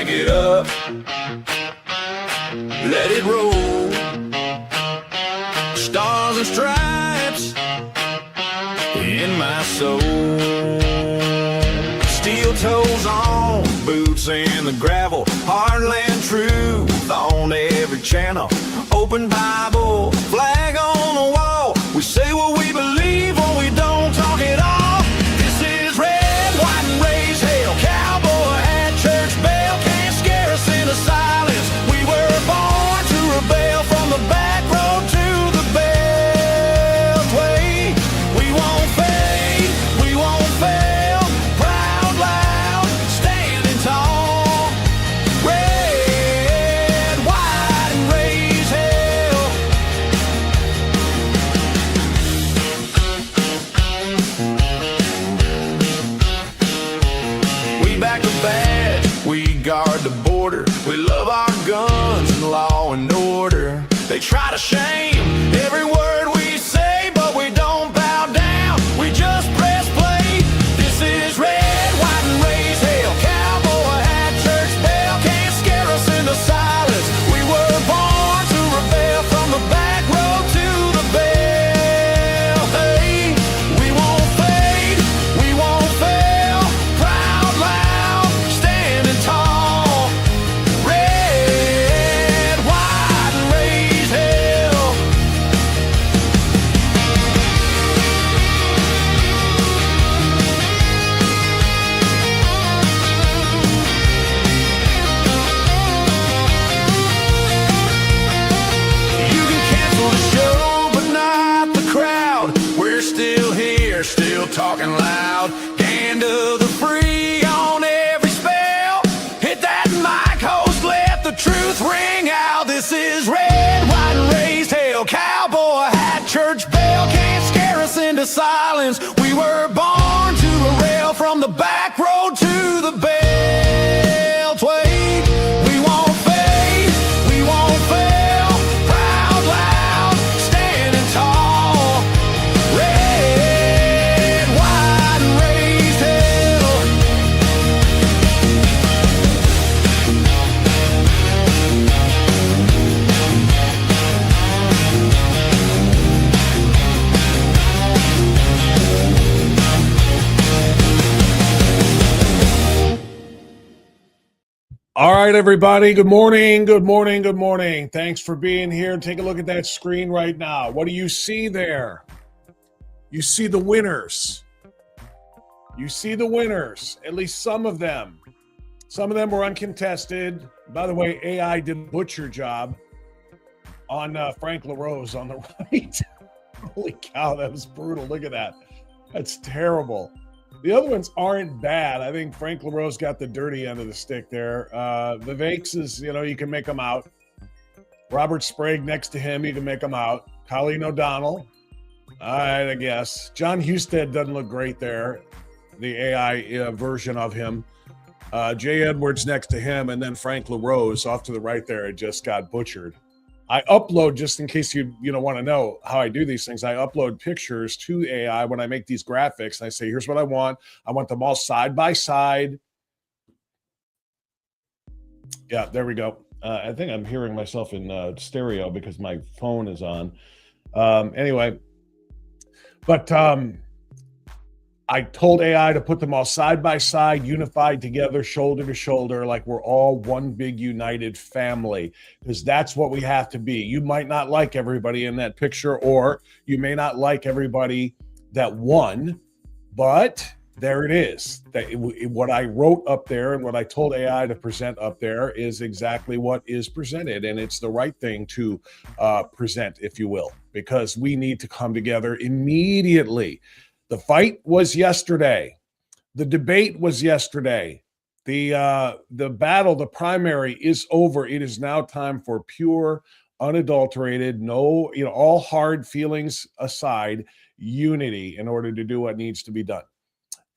it up, let it roll. Stars and stripes in my soul. Steel toes on, boots in the gravel. Heartland truth on every channel. Open Bible, flag on the wall. We say what we believe or we don't talk at all. This is red, white, and raise hell. Cowboy hat, church bell can't scare us into silence. We were born to rebel from the back road to the beltway. We won't fade, we won't fail. Proud, loud, standing tall. Red, white, and raise hell. We back the bad, we guard the border. We love our guns and law and order. They try to shame every word we say, but we don't bow down, we just press play. This is red, white, and raise hell. Cowboy hat, church bell can't scare us into silence. We were born to rebel from the back road to the bell. Hey, we won't fade, we won't fail. Proud, loud, standing tall. Red, white, and raise hell. You can cancel the show, but not the crowd. We're still here, still talking loud. Hand of the free on every spell. Hit that mic, host, let the truth ring out. This is red, white, and raised hell. Cowboy hat, church bell can't scare us into silence. We were born to rail from the back road to the beltway. We won't fade, we won't fail. Proud, loud, standing tall. Red, white, and raised hell. All right, everybody. Good morning. Good morning. Good morning. Thanks for being here. Take a look at that screen right now. What do you see there? You see the winners. You see the winners, at least some of them. Some of them were uncontested. By the way, AI did a butcher job on Frank LaRose on the right. Holy cow, that was brutal. Look at that. That's terrible. The other ones aren't bad. I think Frank LaRose got the dirty end of the stick there. Vivek's is, you can make them out. Robert Sprague next to him, you can make them out. Colleen O'Donnell, all right, I guess. John Husted doesn't look great there, the AI version of him. Jay Edwards next to him, and then Frank LaRose off to the right there. It just got butchered. I upload, just in case you want to know how I do these things, I upload pictures to AI when I make these graphics. And I say, here's what I want. I want them all side by side. Yeah, there we go. I think I'm hearing myself in stereo because my phone is on. Anyway, but I told AI to put them all side by side, unified together, shoulder to shoulder, like we're all one big united family, because that's what we have to be. You might not like everybody in that picture, or you may not like everybody that won, but there it is. What I wrote up there and what I told AI to present up there is exactly what is presented, and it's the right thing to present, if you will, because we need to come together immediately. The fight was yesterday. The debate was yesterday. The battle, the primary is over. It is now time for pure, unadulterated, all hard feelings aside, unity in order to do what needs to be done.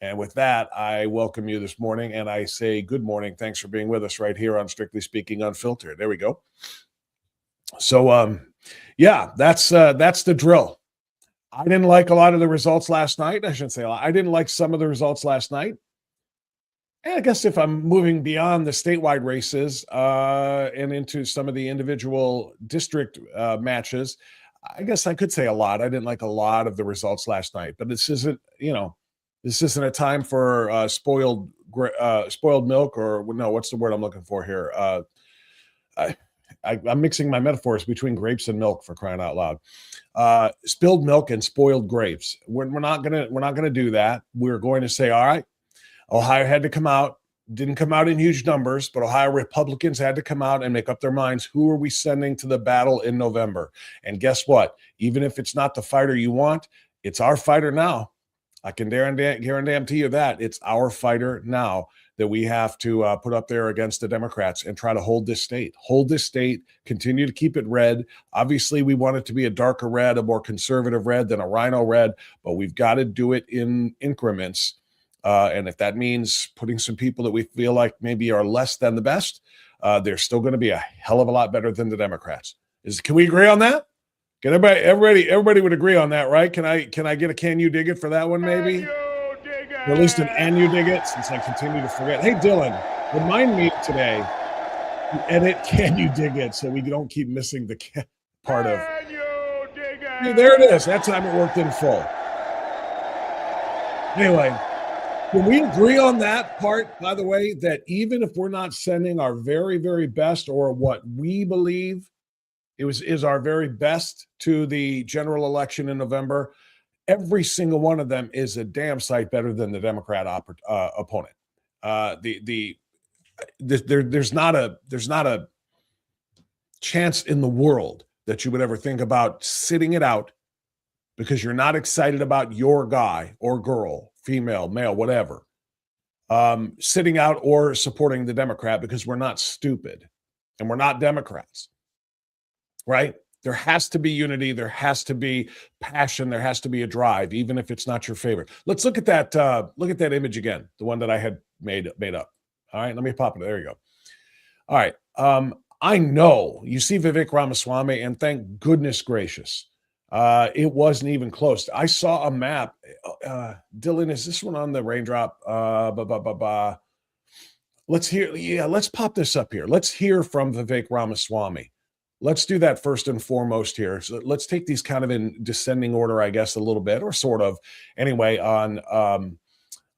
And with that, I welcome you this morning and I say good morning. Thanks for being with us right here on Strictly Speaking Unfiltered. There we go. So, that's the drill. I didn't like a lot of the results last night. I shouldn't say a lot. I didn't like some of the results last night. And I guess if I'm moving beyond the statewide races and into some of the individual district matches, I guess I could say a lot. I didn't like a lot of the results last night, but this isn't, this isn't a time for spoiled milk, or no, what's the word I'm looking for here? I'm mixing my metaphors between grapes and milk, for crying out loud. Spilled milk and spoiled grapes. We're not gonna do that. We're going to say, all right, Ohio had to come out, didn't come out in huge numbers, but Ohio Republicans had to come out and make up their minds. Who are we sending to the battle in November? And guess what? Even if it's not the fighter you want, it's our fighter now. I can guarantee you that it's our fighter now that we have to put up there against the Democrats and try to hold this state, continue to keep it red. Obviously, we want it to be a darker red, a more conservative red than a rhino red, but we've got to do it in increments. And if that means putting some people that we feel like maybe are less than the best, they're still going to be a hell of a lot better than the Democrats. Can we agree on that? Can everybody would agree on that, right? Can I get a can you dig it for that one, maybe? Or at least an and you dig it, since I continue to forget. Hey, Dylan, remind me today to edit can you dig it so we don't keep missing the part of. Hey, there it is. That time it worked in full. Anyway, can we agree on that part, by the way, that even if we're not sending our very, very best, or what we believe is our very best to the general election in November, every single one of them is a damn sight better than the Democrat opponent. There's not a chance in the world that you would ever think about sitting it out because you're not excited about your guy or girl, female, male, whatever, sitting out or supporting the Democrat, because we're not stupid and we're not Democrats, right? There has to be unity. There has to be passion. There has to be a drive, even if it's not your favorite. Let's look at that. Look at that image again, the one that I had made up. All right, let me pop it. There you go. All right. I know you see Vivek Ramaswamy, and thank goodness gracious, it wasn't even close. I saw a map. Dylan, is this one on the raindrop? Let's hear. Yeah, let's pop this up here. Let's hear from Vivek Ramaswamy. Let's do that first and foremost here. So let's take these kind of in descending order, I guess, a little bit, or sort of. Anyway, on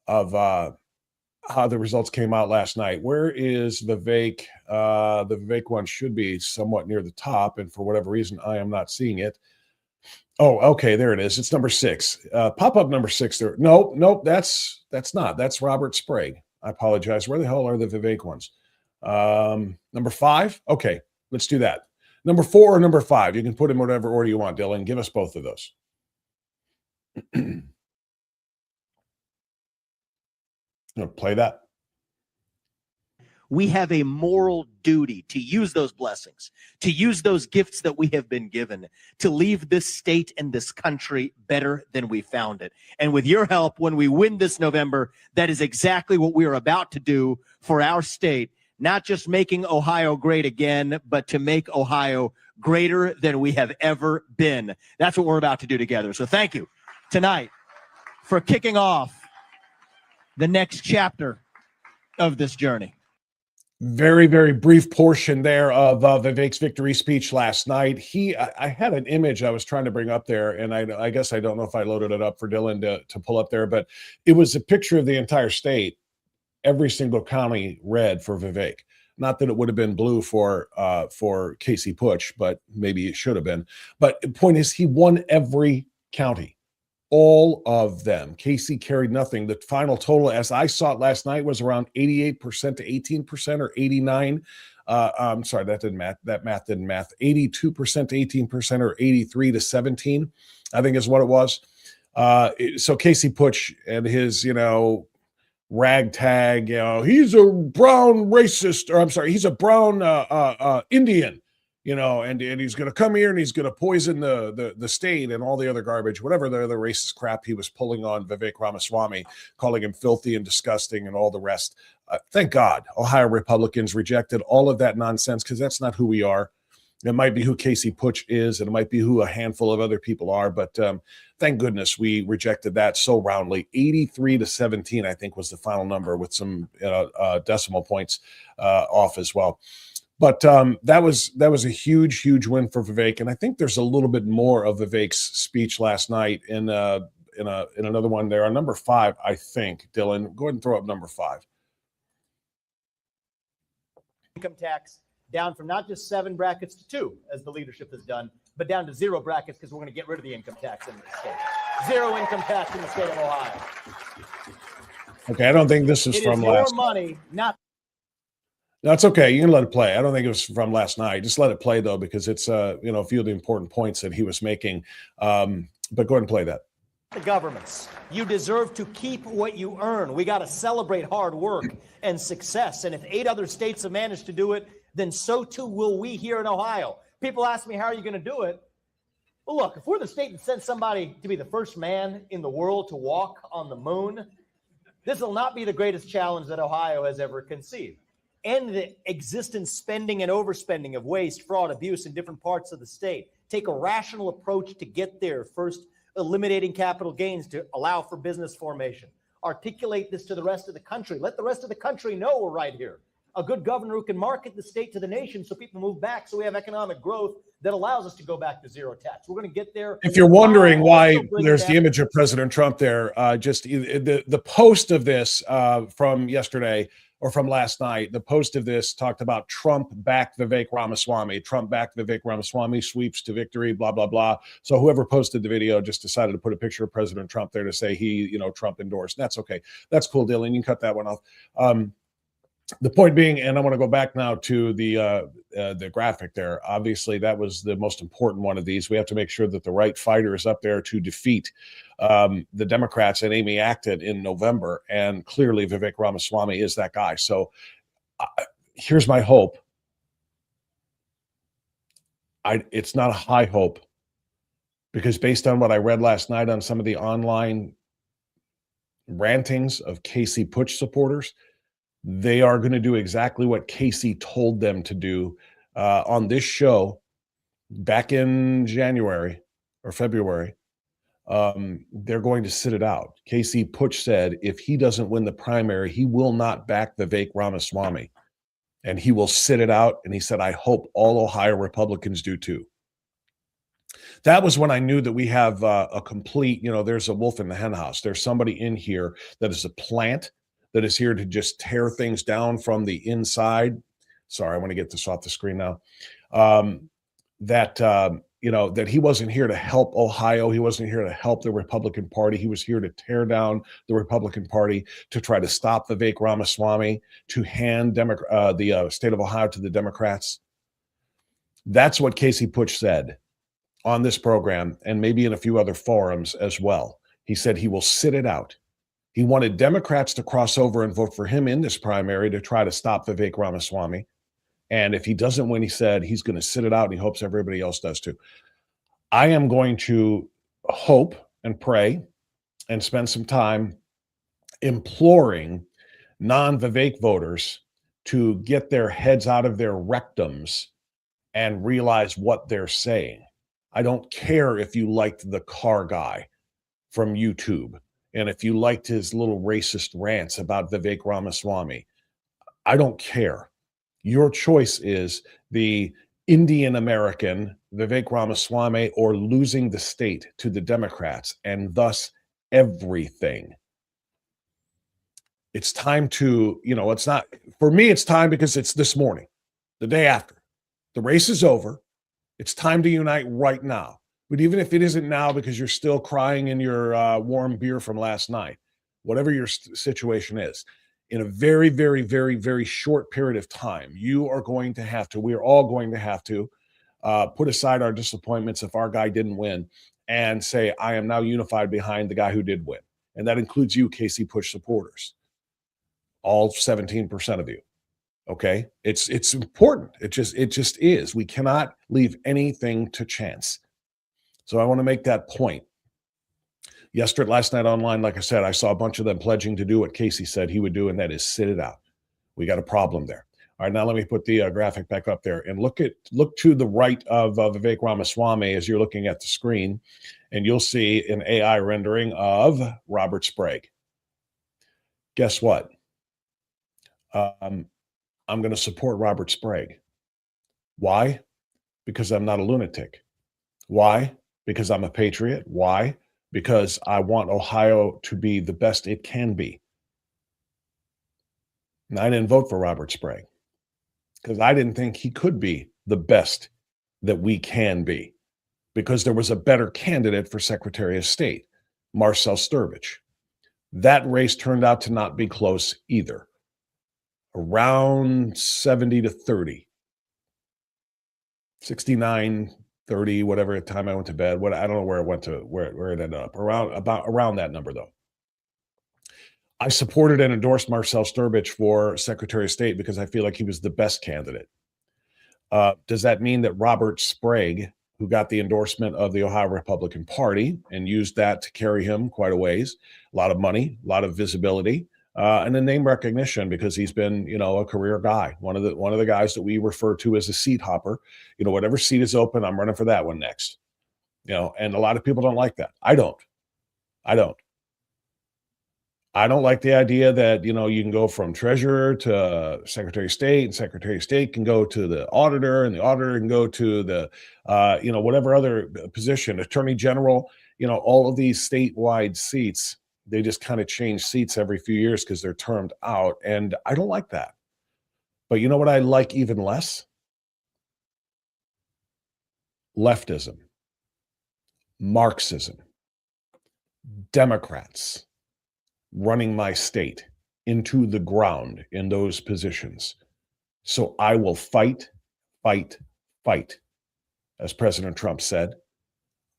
how the results came out last night. Where is Vivek? The Vivek one should be somewhat near the top, and for whatever reason, I am not seeing it. Oh, okay, there it is. It's number 6. Pop up number 6 there. Nope, that's not. That's Robert Sprague. I apologize. Where the hell are the Vivek ones? Number 5? Okay, let's do that. Number 4 or number 5? You can put in whatever order you want, Dylan. Give us both of those. Play that. We have a moral duty to use those blessings, to use those gifts that we have been given, to leave this state and this country better than we found it. And with your help, when we win this November, that is exactly what we are about to do for our state, not just making Ohio great again, but to make Ohio greater than we have ever been. That's what we're about to do together. So thank you tonight for kicking off the next chapter of this journey. Very, very brief portion there of Vivek's victory speech last night. I had an image I was trying to bring up there, and I guess I don't know if I loaded it up for Dylan to pull up there, but it was a picture of the entire state, every single county red for Vivek. Not that it would have been blue for Casey Putsch, but maybe it should have been. But the point is, he won every county. All of them. Casey carried nothing. The final total, as I saw it last night, was around 88% to 18%, or 89. I'm sorry, that didn't math. That math didn't math. 82% to 18%, or 83 to 17, I think is what it was. So Casey Putsch and his, ragtag, he's a brown racist, or I'm sorry, he's a brown Indian. And he's going to come here and he's going to poison the state and all the other garbage, whatever the other racist crap he was pulling on Vivek Ramaswamy, calling him filthy and disgusting and all the rest. Thank God Ohio Republicans rejected all of that nonsense, because that's not who we are. It might be who Casey Putsch is, and it might be who a handful of other people are. But thank goodness we rejected that so roundly. 83-17, I think, was the final number, with some decimal points off as well. But that was a huge, huge win for Vivek. And I think there's a little bit more of Vivek's speech last night in another one there on number 5, I think. Dylan, go ahead and throw up number 5. Income tax down from not just 7 brackets to 2, as the leadership has done, but down to 0 brackets, because we're going to get rid of the income tax in the state. 0 income tax in the state of Ohio. Okay, I don't think this is from last. More money, not. That's okay. You can let it play. I don't think it was from last night. Just let it play, though, because it's a few of the important points that he was making. But go ahead and play that. The governments, you deserve to keep what you earn. We got to celebrate hard work and success. And if 8 other states have managed to do it, then so too will we here in Ohio. People ask me, how are you going to do it? Well, look, if we're the state that sent somebody to be the first man in the world to walk on the moon, this will not be the greatest challenge that Ohio has ever conceived. End the existent spending and overspending of waste, fraud, abuse in different parts of the state. Take a rational approach to get there. First, eliminating capital gains to allow for business formation. Articulate this to the rest of the country. Let the rest of the country know we're right here. A good governor who can market the state to the nation so people move back, so we have economic growth that allows us to go back to 0 tax. We're going to get there. If you're wondering why there's the image of President Trump there, just the post of this from yesterday or from last night, the post of this talked about Trump backed Vivek Ramaswamy. Trump backed Vivek Ramaswamy, sweeps to victory, blah, blah, blah. So whoever posted the video just decided to put a picture of President Trump there to say he, Trump endorsed. That's okay. That's cool, Dylan. You can cut that one off. The point being, and I want to go back now to the graphic there. Obviously, that was the most important one of these. We have to make sure that the right fighter is up there to defeat the Democrats and Amy Acton in November. And clearly, Vivek Ramaswamy is that guy. So here's my hope. It's not a high hope, because based on what I read last night on some of the online rantings of Casey Putsch supporters, they are going to do exactly what Casey told them to do on this show back in January or February. They're going to sit it out. Casey Putsch said if he doesn't win the primary, he will not back Vivek Ramaswamy, and he will sit it out. And he said, I hope all Ohio Republicans do too. That was when I knew that we have a complete, there's a wolf in the hen house. There's somebody in here that is a plant that is here to just tear things down from the inside. Sorry, I want to get this off the screen now. That he wasn't here to help Ohio. He wasn't here to help the Republican Party. He was here to tear down the Republican Party, to try to stop Vivek Ramaswamy, to hand the state of Ohio to the Democrats. That's what Casey Putsch said on this program, and maybe in a few other forums as well. He said he will sit it out. He wanted Democrats to cross over and vote for him in this primary to try to stop Vivek Ramaswamy. And if he doesn't win, he said he's going to sit it out, and he hopes everybody else does too. I am going to hope and pray and spend some time imploring non-Vivek voters to get their heads out of their rectums and realize what they're saying. I don't care if you liked the car guy from YouTube, and if you liked his little racist rants about Vivek Ramaswamy. I don't care. Your choice is the Indian American Vivek Ramaswamy, or losing the state to the Democrats, and thus everything. It's time to, it's not, for me, it's time because it's this morning, the day after. The race is over. It's time to unite right now. But even if it isn't now because you're still crying in your warm beer from last night, whatever your situation is, in a very, very, very, very short period of time, we're all going to have to put aside our disappointments if our guy didn't win and say, I am now unified behind the guy who did win. And that includes you, Casey Putsch supporters, all 17% of you. Okay. It's important. It just is. We cannot leave anything to chance. So I want to make that point. Last night online, like I said, I saw a bunch of them pledging to do what Casey said he would do, and that is sit it out. We got a problem there. All right. All right, now let me put the graphic back up there and look to the right of Vivek Ramaswamy as you're looking at the screen, and you'll see an AI rendering of Robert Sprague. Guess what? I'm going to support Robert Sprague. Why? Because I'm not a lunatic. Why? Because I'm a patriot. Why? Because I want Ohio to be the best it can be. And I didn't vote for Robert Sprague because I didn't think he could be the best that we can be, because there was a better candidate for Secretary of State, Marcel Sturvich. That race turned out to not be close either. Around 70 to 30. 69, 30, whatever time I went to bed. I don't know where it went to, where it ended up. Around that number, though. I supported and endorsed Marcel Sturvich for Secretary of State because I feel like he was the best candidate. Does that mean that Robert Sprague, who got the endorsement of the Ohio Republican Party and used that to carry him quite a ways, a lot of money, a lot of visibility, and a name recognition, because he's been, a career guy, one of the guys that we refer to as a seat hopper. Whatever seat is open, I'm running for that one next. And a lot of people don't like that. I don't like the idea that, you can go from treasurer to Secretary of State, and Secretary of State can go to the auditor, and the auditor can go to the, whatever other position, attorney general, all of these statewide seats, they just kind of change seats every few years because they're termed out. And I don't like that. But you know what I like even less? Leftism, Marxism, Democrats running my state into the ground in those positions. So I will fight, fight, fight. As President Trump said,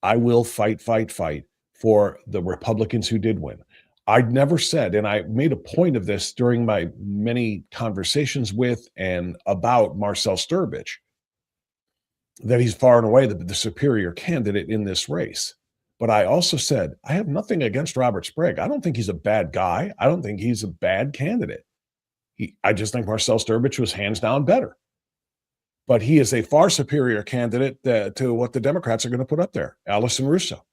I will fight, fight, fight for the Republicans who did win. I'd never said, and I made a point of this during my many conversations with and about Marcel Sturvich, that he's far and away the superior candidate in this race. But I also said, I have nothing against Robert Sprague. I don't think he's a bad guy. I don't think he's a bad candidate. I just think Marcel Sturvich was hands down better. But he is a far superior candidate to what the Democrats are going to put up there, Allison Russo.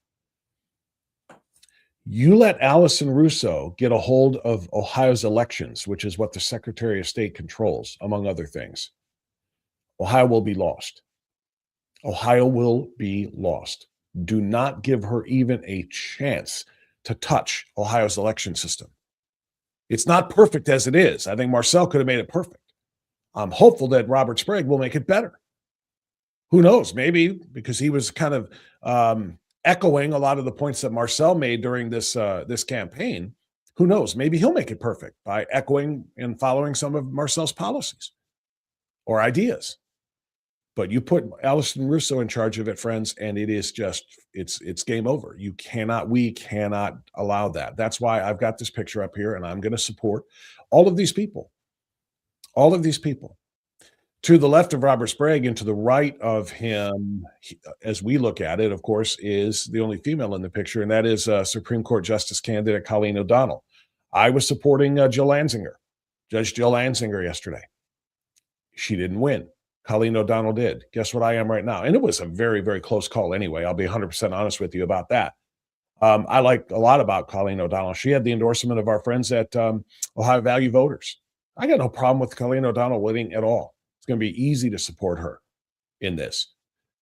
You let Allison Russo get a hold of Ohio's elections, which is what the Secretary of State controls, among other things. Ohio will be lost. Ohio will be lost. Do not give her even a chance to touch Ohio's election system. It's not perfect as it is. I think Marcel could have made it perfect. I'm hopeful that Robert Sprague will make it better. Who knows? Maybe because he was kind of echoing a lot of the points that Marcel made during this campaign. Who knows? Maybe he'll make it perfect by echoing and following some of Marcel's policies or ideas. But you put Allison Russo in charge of it, friends, and it is just, it's game over. We cannot allow that. That's why I've got this picture up here, and I'm going to support all of these people. All of these people. To the left of Robert Sprague and to the right of him, as we look at it, of course, is the only female in the picture, and that is Supreme Court Justice candidate Colleen O'Donnell. I was supporting Judge Jill Lanzinger yesterday. She didn't win. Colleen O'Donnell did. Guess what I am right now? And it was a very, very close call anyway. I'll be 100% honest with you about that. I like a lot about Colleen O'Donnell. She had the endorsement of our friends at Ohio Value Voters. I got no problem with Colleen O'Donnell winning at all. It's going to be easy to support her in this.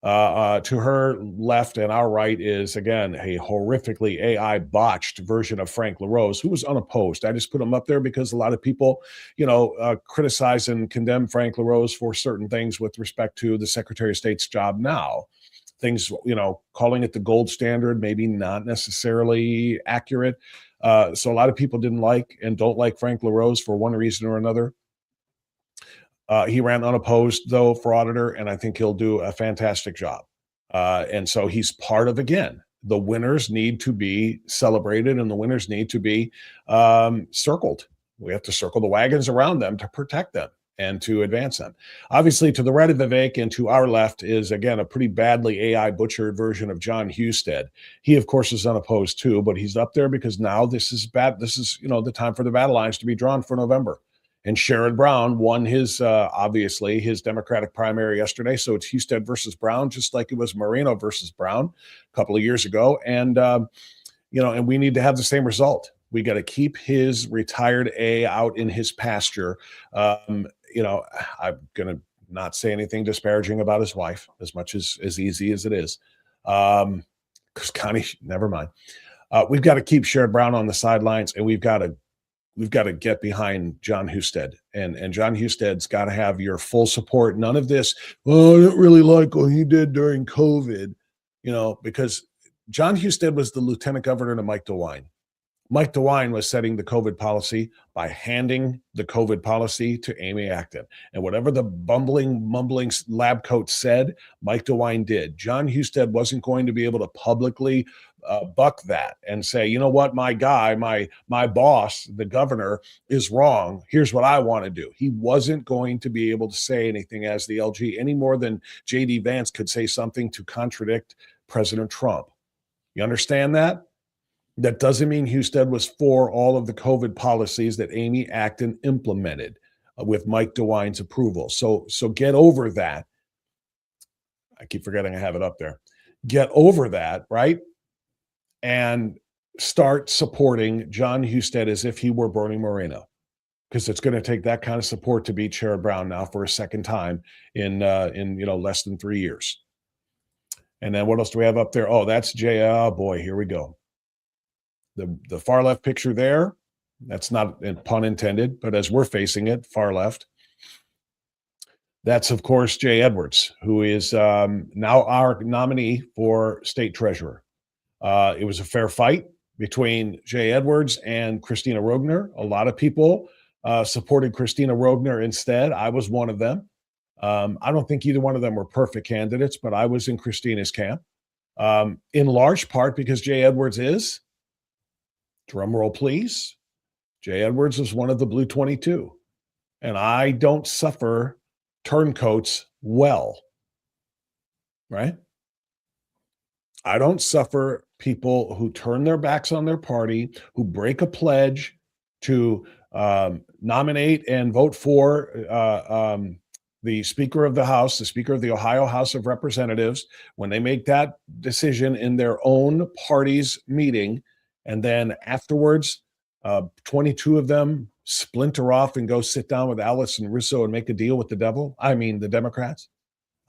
To her left and our right is, again, a horrifically AI botched version of Frank LaRose, who was unopposed. I just put him up there because a lot of people, criticize and condemn Frank LaRose for certain things with respect to the Secretary of State's job now. Things, calling it the gold standard, maybe not necessarily accurate. So a lot of people didn't like and don't like Frank LaRose for one reason or another. He ran unopposed, though, for auditor, and I think he'll do a fantastic job. And so he's part of, again, the winners need to be celebrated and the winners need to be circled. We have to circle the wagons around them to protect them and to advance them. Obviously, to the right of Vivek and to our left is, again, a pretty badly AI butchered version of John Husted. He, of course, is unopposed, too, but he's up there because now this is bad. This is, the time for the battle lines to be drawn for November. And Sherrod Brown won his, obviously, his Democratic primary yesterday. So it's Husted versus Brown, just like it was Moreno versus Brown a couple of years ago. And, and we need to have the same result. We got to keep his retired A out in his pasture. I'm going to not say anything disparaging about his wife, as much as easy as it is. Because Connie, never mind. We've got to keep Sherrod Brown on the sidelines, and we've got to get behind John Husted. And John Husted's got to have your full support. None of this, well, I don't really like what he did during COVID, because John Husted was the lieutenant governor to Mike DeWine. Mike DeWine was setting the COVID policy by handing the COVID policy to Amy Acton. And whatever the mumbling lab coat said, Mike DeWine did. John Husted wasn't going to be able to publicly buck that and say, you know what, my guy, my boss, the governor, is wrong. Here's what I want to do. He wasn't going to be able to say anything as the LG any more than J.D. Vance could say something to contradict President Trump. You understand that? That doesn't mean Husted was for all of the COVID policies that Amy Acton implemented with Mike DeWine's approval. So get over that. I keep forgetting I have it up there. Get over that, right? And start supporting John Husted as if he were Bernie Moreno, because it's going to take that kind of support to beat Sherrod Brown now for a second time in less than 3 years. And then what else do we have up there? Oh, that's Jay. Oh boy, here we go. The far left picture there, that's not a pun intended, but as we're facing it, far left, that's, of course, Jay Edwards, who is now our nominee for state treasurer. It was a fair fight between Jay Edwards and Christina Rogner. A lot of people supported Christina Rogner instead. I was one of them. I don't think either one of them were perfect candidates, but I was in Christina's camp, in large part because Jay Edwards is, drum roll please, Jay Edwards is one of the Blue 22. And I don't suffer turncoats well, right? I don't suffer people who turn their backs on their party, who break a pledge to nominate and vote for the Speaker of the House, the Speaker of the Ohio House of Representatives, when they make that decision in their own party's meeting. And then afterwards, 22 of them splinter off and go sit down with Allison Russo and make a deal with the devil. I mean, the Democrats.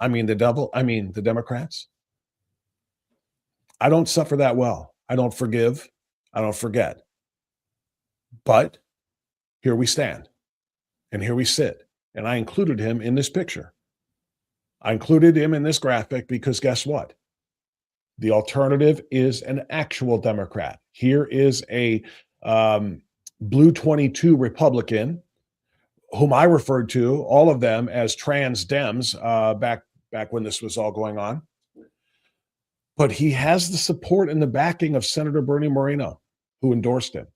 I mean, the devil. I mean, the Democrats. I don't suffer that well. I don't forgive. I don't forget. But here we stand. And here we sit. And I included him in this picture. I included him in this graphic because guess what? The alternative is an actual Democrat. Here is a Blue 22 Republican, whom I referred to, all of them, as trans Dems back when this was all going on. But he has the support and the backing of Senator Bernie Moreno, who endorsed him.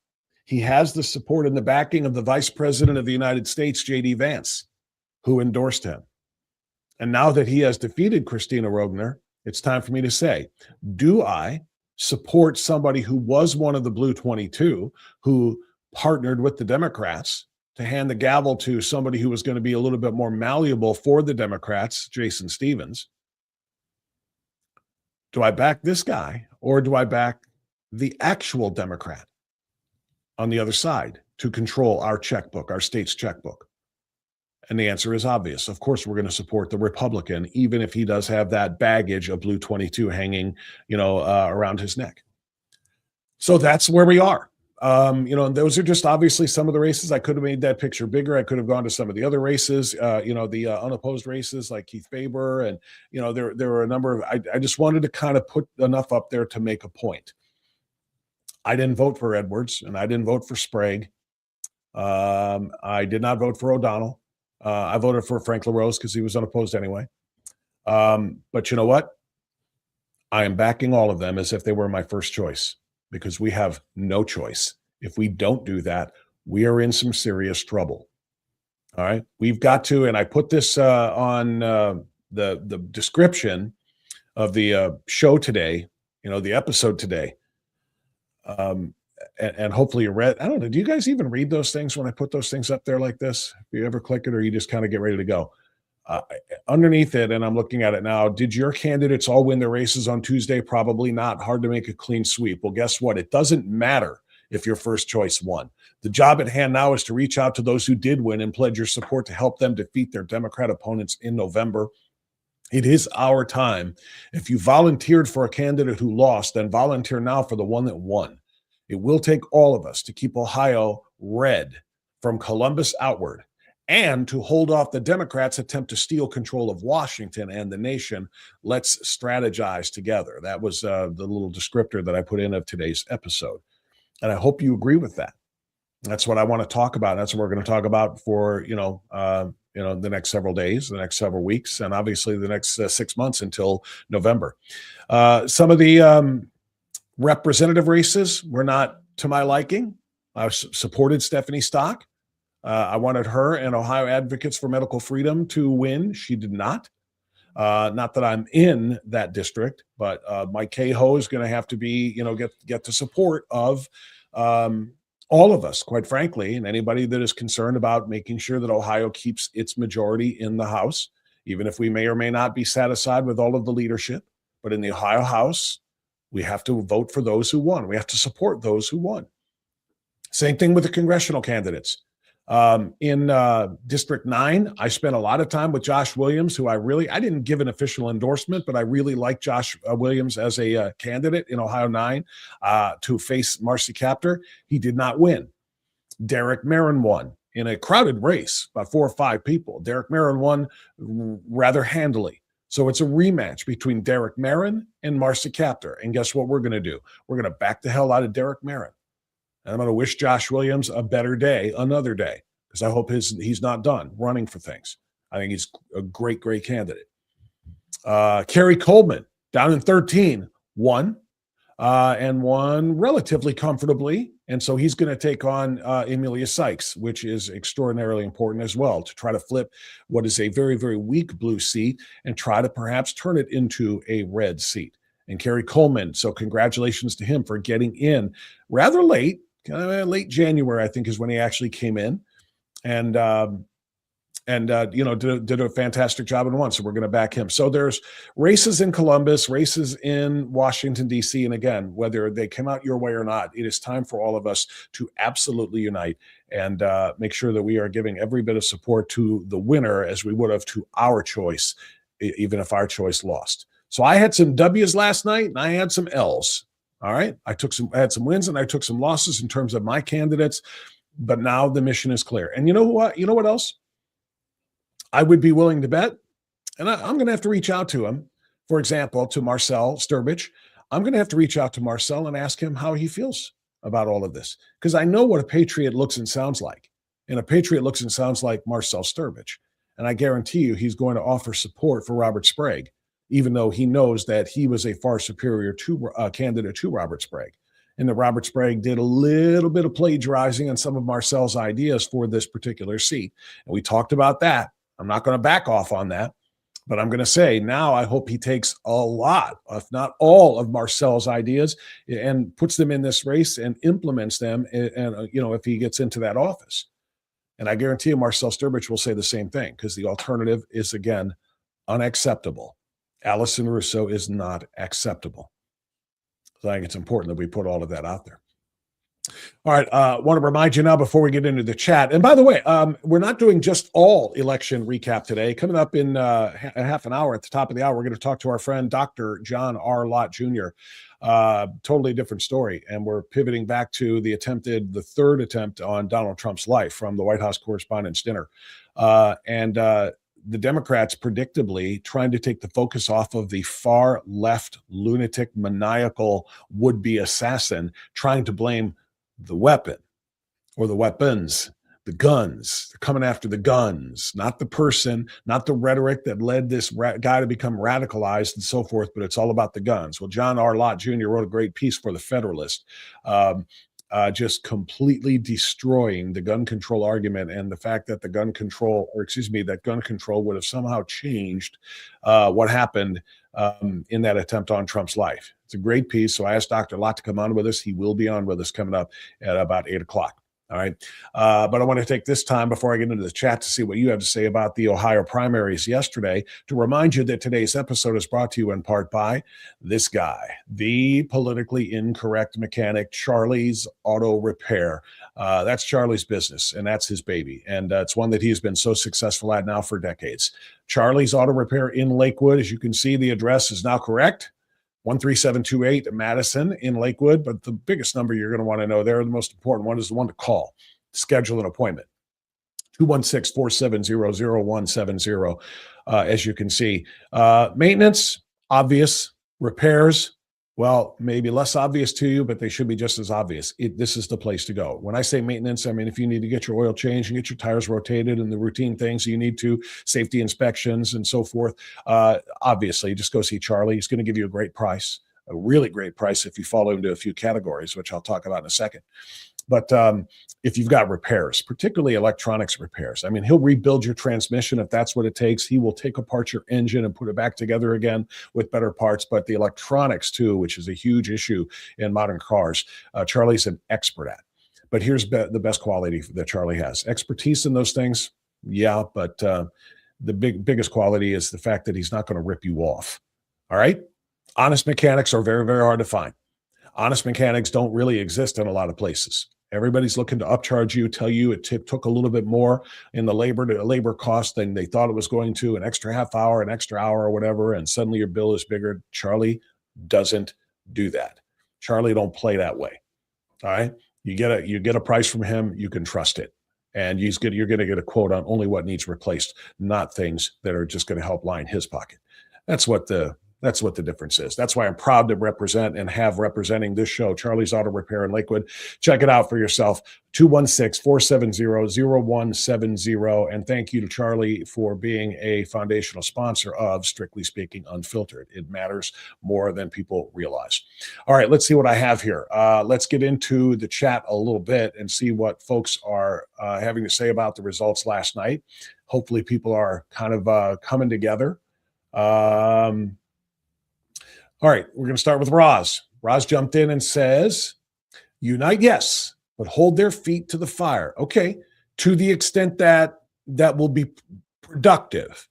He has the support and the backing of the Vice President of the United States, J.D. Vance, who endorsed him. And now that he has defeated Christina Rogner, it's time for me to say, do I support somebody who was one of the Blue 22, who partnered with the Democrats to hand the gavel to somebody who was going to be a little bit more malleable for the Democrats, Jason Stevens? Do I back this guy, or do I back the actual Democrat on the other side to control our checkbook, our state's checkbook? And the answer is obvious. Of course, we're going to support the Republican, even if he does have that baggage of Blue 22 hanging, around his neck. So that's where we are. And those are just obviously some of the races. I could have made that picture bigger. I could have gone to some of the other races, the unopposed races like Keith Faber. And, there were a number of, I just wanted to kind of put enough up there to make a point. I didn't vote for Edwards and I didn't vote for Sprague. I did not vote for O'Donnell. I voted for Frank LaRose because he was unopposed anyway. But you know what? I am backing all of them as if they were my first choice, because we have no choice. If we don't do that, we are in some serious trouble. All right. We've got to, and I put this on the description of the show today, the episode today. and hopefully you read. I don't know. Do you guys even read those things when I put those things up there like this? Do you ever click it, or you just kind of get ready to go? Uh, Underneath it, and I'm looking at it now, did your candidates all win their races on Tuesday? Probably not. Hard to make a clean sweep. Well, guess what? It doesn't matter if your first choice won. The job at hand now is to reach out to those who did win and pledge your support to help them defeat their Democrat opponents in November. It is our time. If you volunteered for a candidate who lost, then volunteer now for the one that won. It will take all of us to keep Ohio red from Columbus outward, and to hold off the Democrats' attempt to steal control of Washington and the nation. Let's strategize together. That was the little descriptor that I put in of today's episode. And I hope you agree with that. That's what I want to talk about. That's what we're going to talk about for, the next several days, the next several weeks, and obviously the next 6 months until November. Some of the representative races were not to my liking. I supported Stephanie Stock. I wanted her and Ohio Advocates for Medical Freedom to win. She did not. Not that I'm in that district, but Mike Cahoe is going to have to be, get the support of all of us, quite frankly, and anybody that is concerned about making sure that Ohio keeps its majority in the House, even if we may or may not be satisfied with all of the leadership. But in the Ohio House, we have to vote for those who won. We have to support those who won. Same thing with the congressional candidates. In District 9, I spent a lot of time with Josh Williams, who I didn't give an official endorsement, but I really like Josh Williams as a candidate in Ohio 9 to face Marcy Kaptur. He did not win. Derek Marin won in a crowded race, about 4 or 5 people. Derek Marin won rather handily. So it's a rematch between Derek Marin and Marcy Kaptur. And guess what we're going to do? We're going to back the hell out of Derek Marin. And I'm going to wish Josh Williams a better day, another day, because I hope he's not done running for things. I think he's a great, great candidate. Kerry Coleman, down in 13, won, and won relatively comfortably. And so he's going to take on Emilia Sykes, which is extraordinarily important as well, to try to flip what is a very, very weak blue seat and try to perhaps turn it into a red seat. And Kerry Coleman, so congratulations to him for getting in rather late. Late January, I think, is when he actually came in, and did a fantastic job and won. So we're going to back him. So there's races in Columbus, races in Washington, D.C. And again, whether they come out your way or not, it is time for all of us to absolutely unite and make sure that we are giving every bit of support to the winner as we would have to our choice, even if our choice lost. So I had some W's last night and I had some L's. All right. I had some wins and I took some losses in terms of my candidates, but now the mission is clear. And you know what? You know what else? I would be willing to bet, and I'm going to have to reach out to him. For example, to Marcel Sturbich. I'm going to have to reach out to Marcel and ask him how he feels about all of this, because I know what a patriot looks and sounds like. And a patriot looks and sounds like Marcel Sturbich. And I guarantee you he's going to offer support for Robert Sprague, even though he knows that he was a far superior candidate to Robert Sprague. And that Robert Sprague did a little bit of plagiarizing on some of Marcel's ideas for this particular seat. And we talked about that. I'm not going to back off on that, but I'm going to say now I hope he takes a lot, if not all, of Marcel's ideas and puts them in this race and implements them, and if he gets into that office. And I guarantee you Marcel Sturbich will say the same thing, because the alternative is, again, unacceptable. Allison Russo is not acceptable. So I think it's important that we put all of that out there. All right. I want to remind you now before we get into the chat. And by the way, we're not doing just all election recap today. Coming up in half an hour at the top of the hour, we're going to talk to our friend, Dr. John R. Lott Jr. Totally different story. And we're pivoting back to the third attempt on Donald Trump's life from the White House Correspondents' Dinner. The Democrats predictably trying to take the focus off of the far left, lunatic, maniacal would-be assassin, trying to blame the weapon or the weapons, the guns. They're coming after the guns, not the person, not the rhetoric that led this guy to become radicalized and so forth, but it's all about the guns. Well, John R. Lott Jr. wrote a great piece for The Federalist just completely destroying the gun control argument and the fact that that gun control would have somehow changed what happened in that attempt on Trump's life. It's a great piece. So I asked Dr. Lott to come on with us. He will be on with us coming up at about 8 o'clock. All right. But I want to take this time before I get into the chat to see what you have to say about the Ohio primaries yesterday to remind you that today's episode is brought to you in part by this guy, the politically incorrect mechanic, Charlie's Auto Repair. That's Charlie's business, and that's his baby. And it's one that he's been so successful at now for decades. Charlie's Auto Repair in Lakewood. As you can see, the address is now correct. 13728 Madison in Lakewood. But the biggest number you're going to want to know there, the most important one, is the one to call. Schedule an appointment. 216-470-0170. As you can see. Maintenance, obvious. Repairs, well, maybe less obvious to you, but they should be just as obvious. This is the place to go. When I say maintenance, I mean if you need to get your oil changed and get your tires rotated and the routine things you need to, safety inspections and so forth, obviously, just go see Charlie. He's going to give you a great price, a really great price if you follow him to a few categories, which I'll talk about in a second. But if you've got repairs, particularly electronics repairs, I mean, he'll rebuild your transmission if that's what it takes. He will take apart your engine and put it back together again with better parts. But the electronics, too, which is a huge issue in modern cars, Charlie's an expert at. But here's the best quality that Charlie has. Expertise in those things, yeah, but the biggest quality is the fact that he's not going to rip you off. All right? Honest mechanics are very, very hard to find. Honest mechanics don't really exist in a lot of places. Everybody's looking to upcharge you, tell you it took a little bit more in the labor cost than they thought it was going to, an extra half hour, an extra hour or whatever, and suddenly your bill is bigger. Charlie doesn't do that. Charlie don't play that way. All right? You get a price from him, you can trust it. And you're going to get a quote on only what needs replaced, not things that are just going to help line his pocket. That's what the difference is. That's why I'm proud to represent and have representing this show, Charlie's Auto Repair in Lakewood. Check it out for yourself, 216-470-0170. And thank you to Charlie for being a foundational sponsor of, strictly speaking, Unfiltered. It matters more than people realize. All right, let's see what I have here. Let's get into the chat a little bit and see what folks are having to say about the results last night. Hopefully people are kind of coming together. All right, we're going to start with Roz. Roz jumped in and says, unite, yes, but hold their feet to the fire. Okay, to the extent that will be productive,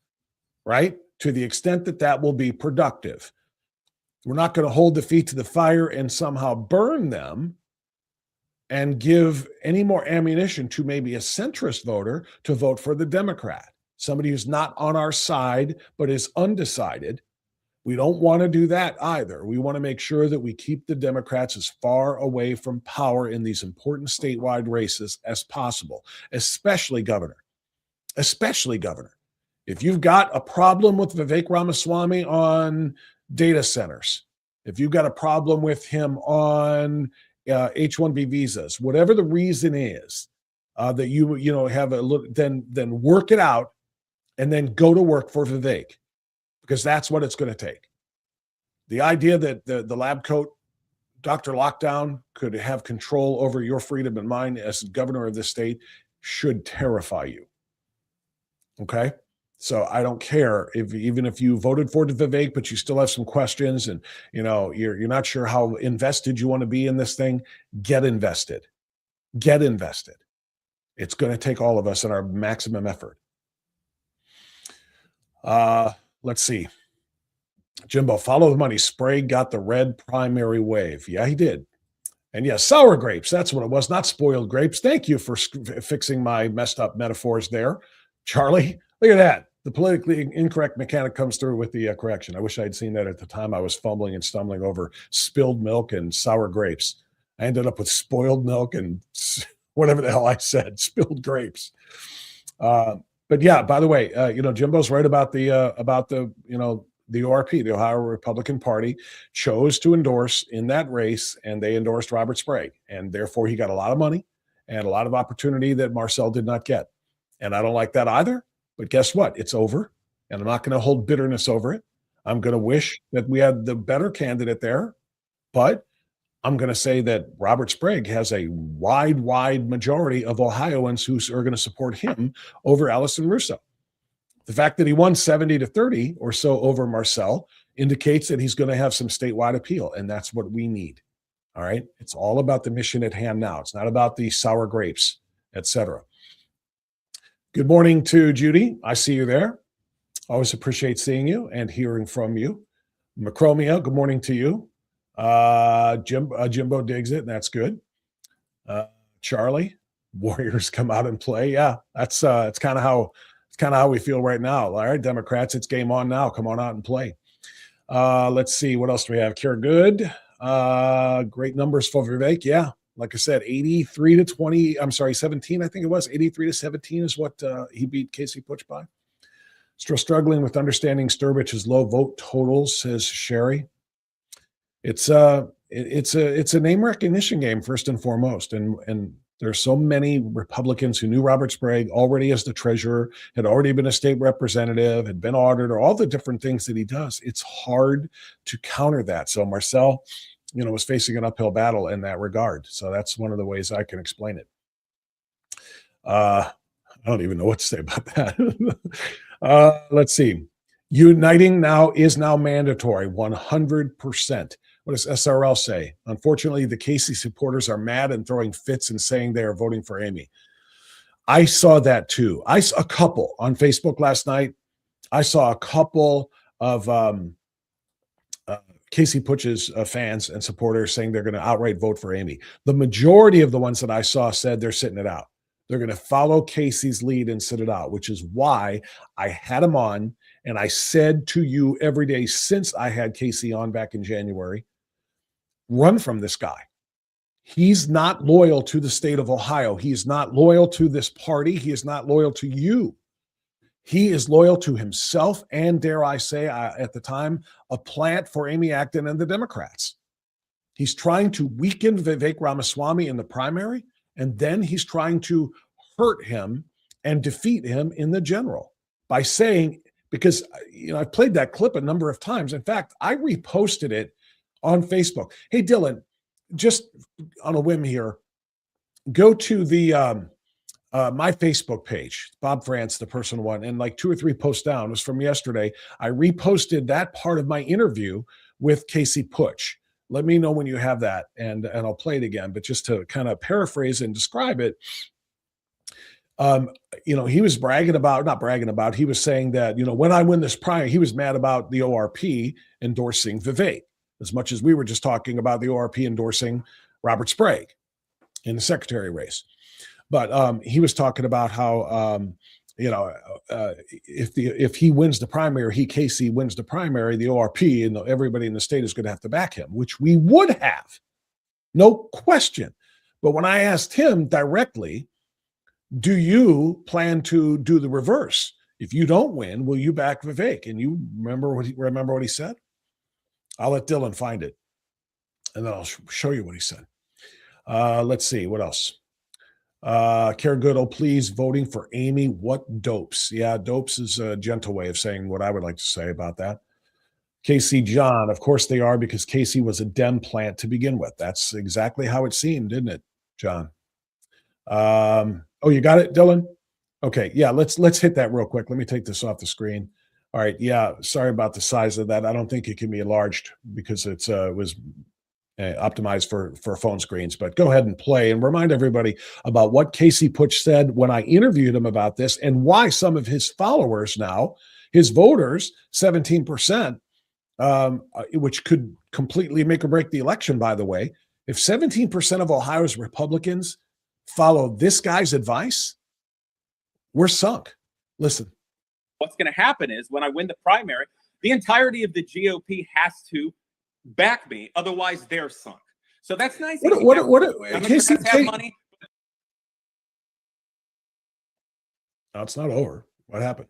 right? To the extent that will be productive. We're not going to hold the feet to the fire and somehow burn them and give any more ammunition to maybe a centrist voter to vote for the Democrat, somebody who's not on our side but is undecided. We don't want to do that either. We want to make sure that we keep the Democrats as far away from power in these important statewide races as possible, especially governor. Especially governor. If you've got a problem with Vivek Ramaswamy on data centers, if you've got a problem with him on H-1B visas, whatever the reason is that you have a little, then work it out and then go to work for Vivek. Because that's what it's going to take. The idea that the lab coat, Dr. Lockdown, could have control over your freedom and mine as governor of this state should terrify you. Okay? So I don't care even if you voted for Vivek, but you still have some questions and you're not sure how invested you want to be in this thing, get invested. Get invested. It's going to take all of us in our maximum effort. Let's see. Jimbo, follow the money. Sprague got the red primary wave. Yeah, he did. And yes, sour grapes. That's what it was, not spoiled grapes. Thank you for fixing my messed up metaphors there. Charlie, look at that. The politically incorrect mechanic comes through with the correction. I wish I'd seen that at the time. I was fumbling and stumbling over spilled milk and sour grapes. I ended up with spoiled milk and whatever the hell I said, spilled grapes. But yeah, by the way, Jimbo's right about the the ORP, the Ohio Republican Party, chose to endorse in that race, and they endorsed Robert Sprague, and therefore he got a lot of money and a lot of opportunity that Marcel did not get. And I don't like that either. But guess what? It's over, and I'm not going to hold bitterness over it. I'm going to wish that we had the better candidate there, but I'm going to say that Robert Sprague has a wide majority of Ohioans who are going to support him over Allison Russo. The fact that he won 70-30 or so over Marcel indicates that he's going to have some statewide appeal, and that's what we need. All right? It's all about the mission at hand now. It's not about the sour grapes, etc. Good morning to Judy. I see you there. Always appreciate seeing you and hearing from you. Macromia, good morning to you. Jimbo digs it, and that's good. Charlie, Warriors come out and play. Yeah, it's kind of how we feel right now. All right, Democrats, it's game on now. Come on out and play. Let's see, what else do we have? Cure Good. Great numbers for Vivek. Yeah, like I said, 17, I think it was. 83-17 is what he beat Casey Putsch by. Still struggling with understanding Sturbich's low vote totals, says Sherry. It's a name recognition game first and foremost, and there's so many Republicans who knew Robert Sprague already as the treasurer, had already been a state representative, had been auditor, all the different things that he does. It's hard to counter that. So Marcel, was facing an uphill battle in that regard. So that's one of the ways I can explain it. I don't even know what to say about that. Let's see. Uniting is now mandatory, 100%. What does SRL say? Unfortunately, the Casey supporters are mad and throwing fits and saying they are voting for Amy. I saw that too. I saw a couple on Facebook last night. I saw a couple of Casey Putsch's fans and supporters saying they're going to outright vote for Amy. The majority of the ones that I saw said they're sitting it out. They're going to follow Casey's lead and sit it out, which is why I had him on. And I said to you every day since I had Casey on back in January, run from this guy. He's not loyal to the state of Ohio. He is not loyal to this party. He is not loyal to you. He is loyal to himself and, dare I say, at the time, a plant for Amy Acton and the Democrats. He's trying to weaken Vivek Ramaswamy in the primary, and then he's trying to hurt him and defeat him in the general by saying, because I've played that clip a number of times. In fact, I reposted it on Facebook. Hey, Dylan, just on a whim here, go to the my Facebook page, Bob France, the personal one, and like 2 or 3 posts down, it was from yesterday. I reposted that part of my interview with Casey Putsch. Let me know when you have that, and I'll play it again. But just to kind of paraphrase and describe it, he was he was saying that, when I win this primary, he was mad about the ORP endorsing Vivek, as much as we were just talking about the ORP endorsing Robert Sprague in the secretary race. But he was talking about how, if he wins the primary, Casey wins the primary, the ORP and everybody in the state is going to have to back him, which we would have, no question. But when I asked him directly, do you plan to do the reverse? If you don't win, will you back Vivek? And you remember what he said? I'll let Dylan find it, and then I'll show you what he said. Let's see, what else? Care Good, oh please, voting for Amy, what dopes? Yeah, dopes is a gentle way of saying what I would like to say about that. Casey John, of course they are, because Casey was a Dem plant to begin with. That's exactly how it seemed, didn't it, John? Oh, you got it, Dylan? Okay, yeah, let's hit that real quick. Let me take this off the screen. All right, yeah, sorry about the size of that. I don't think it can be enlarged because it was optimized for phone screens. But go ahead and play and remind everybody about what Casey Putsch said when I interviewed him about this, and why some of his followers now, his voters, 17%, which could completely make or break the election, by the way. If 17% of Ohio's Republicans follow this guy's advice, we're sunk. Listen. What's going to happen is when I win the primary, the entirety of the GOP has to back me. Otherwise, they're sunk. So that's nice. Casey, have money. No, it's not over. What happened?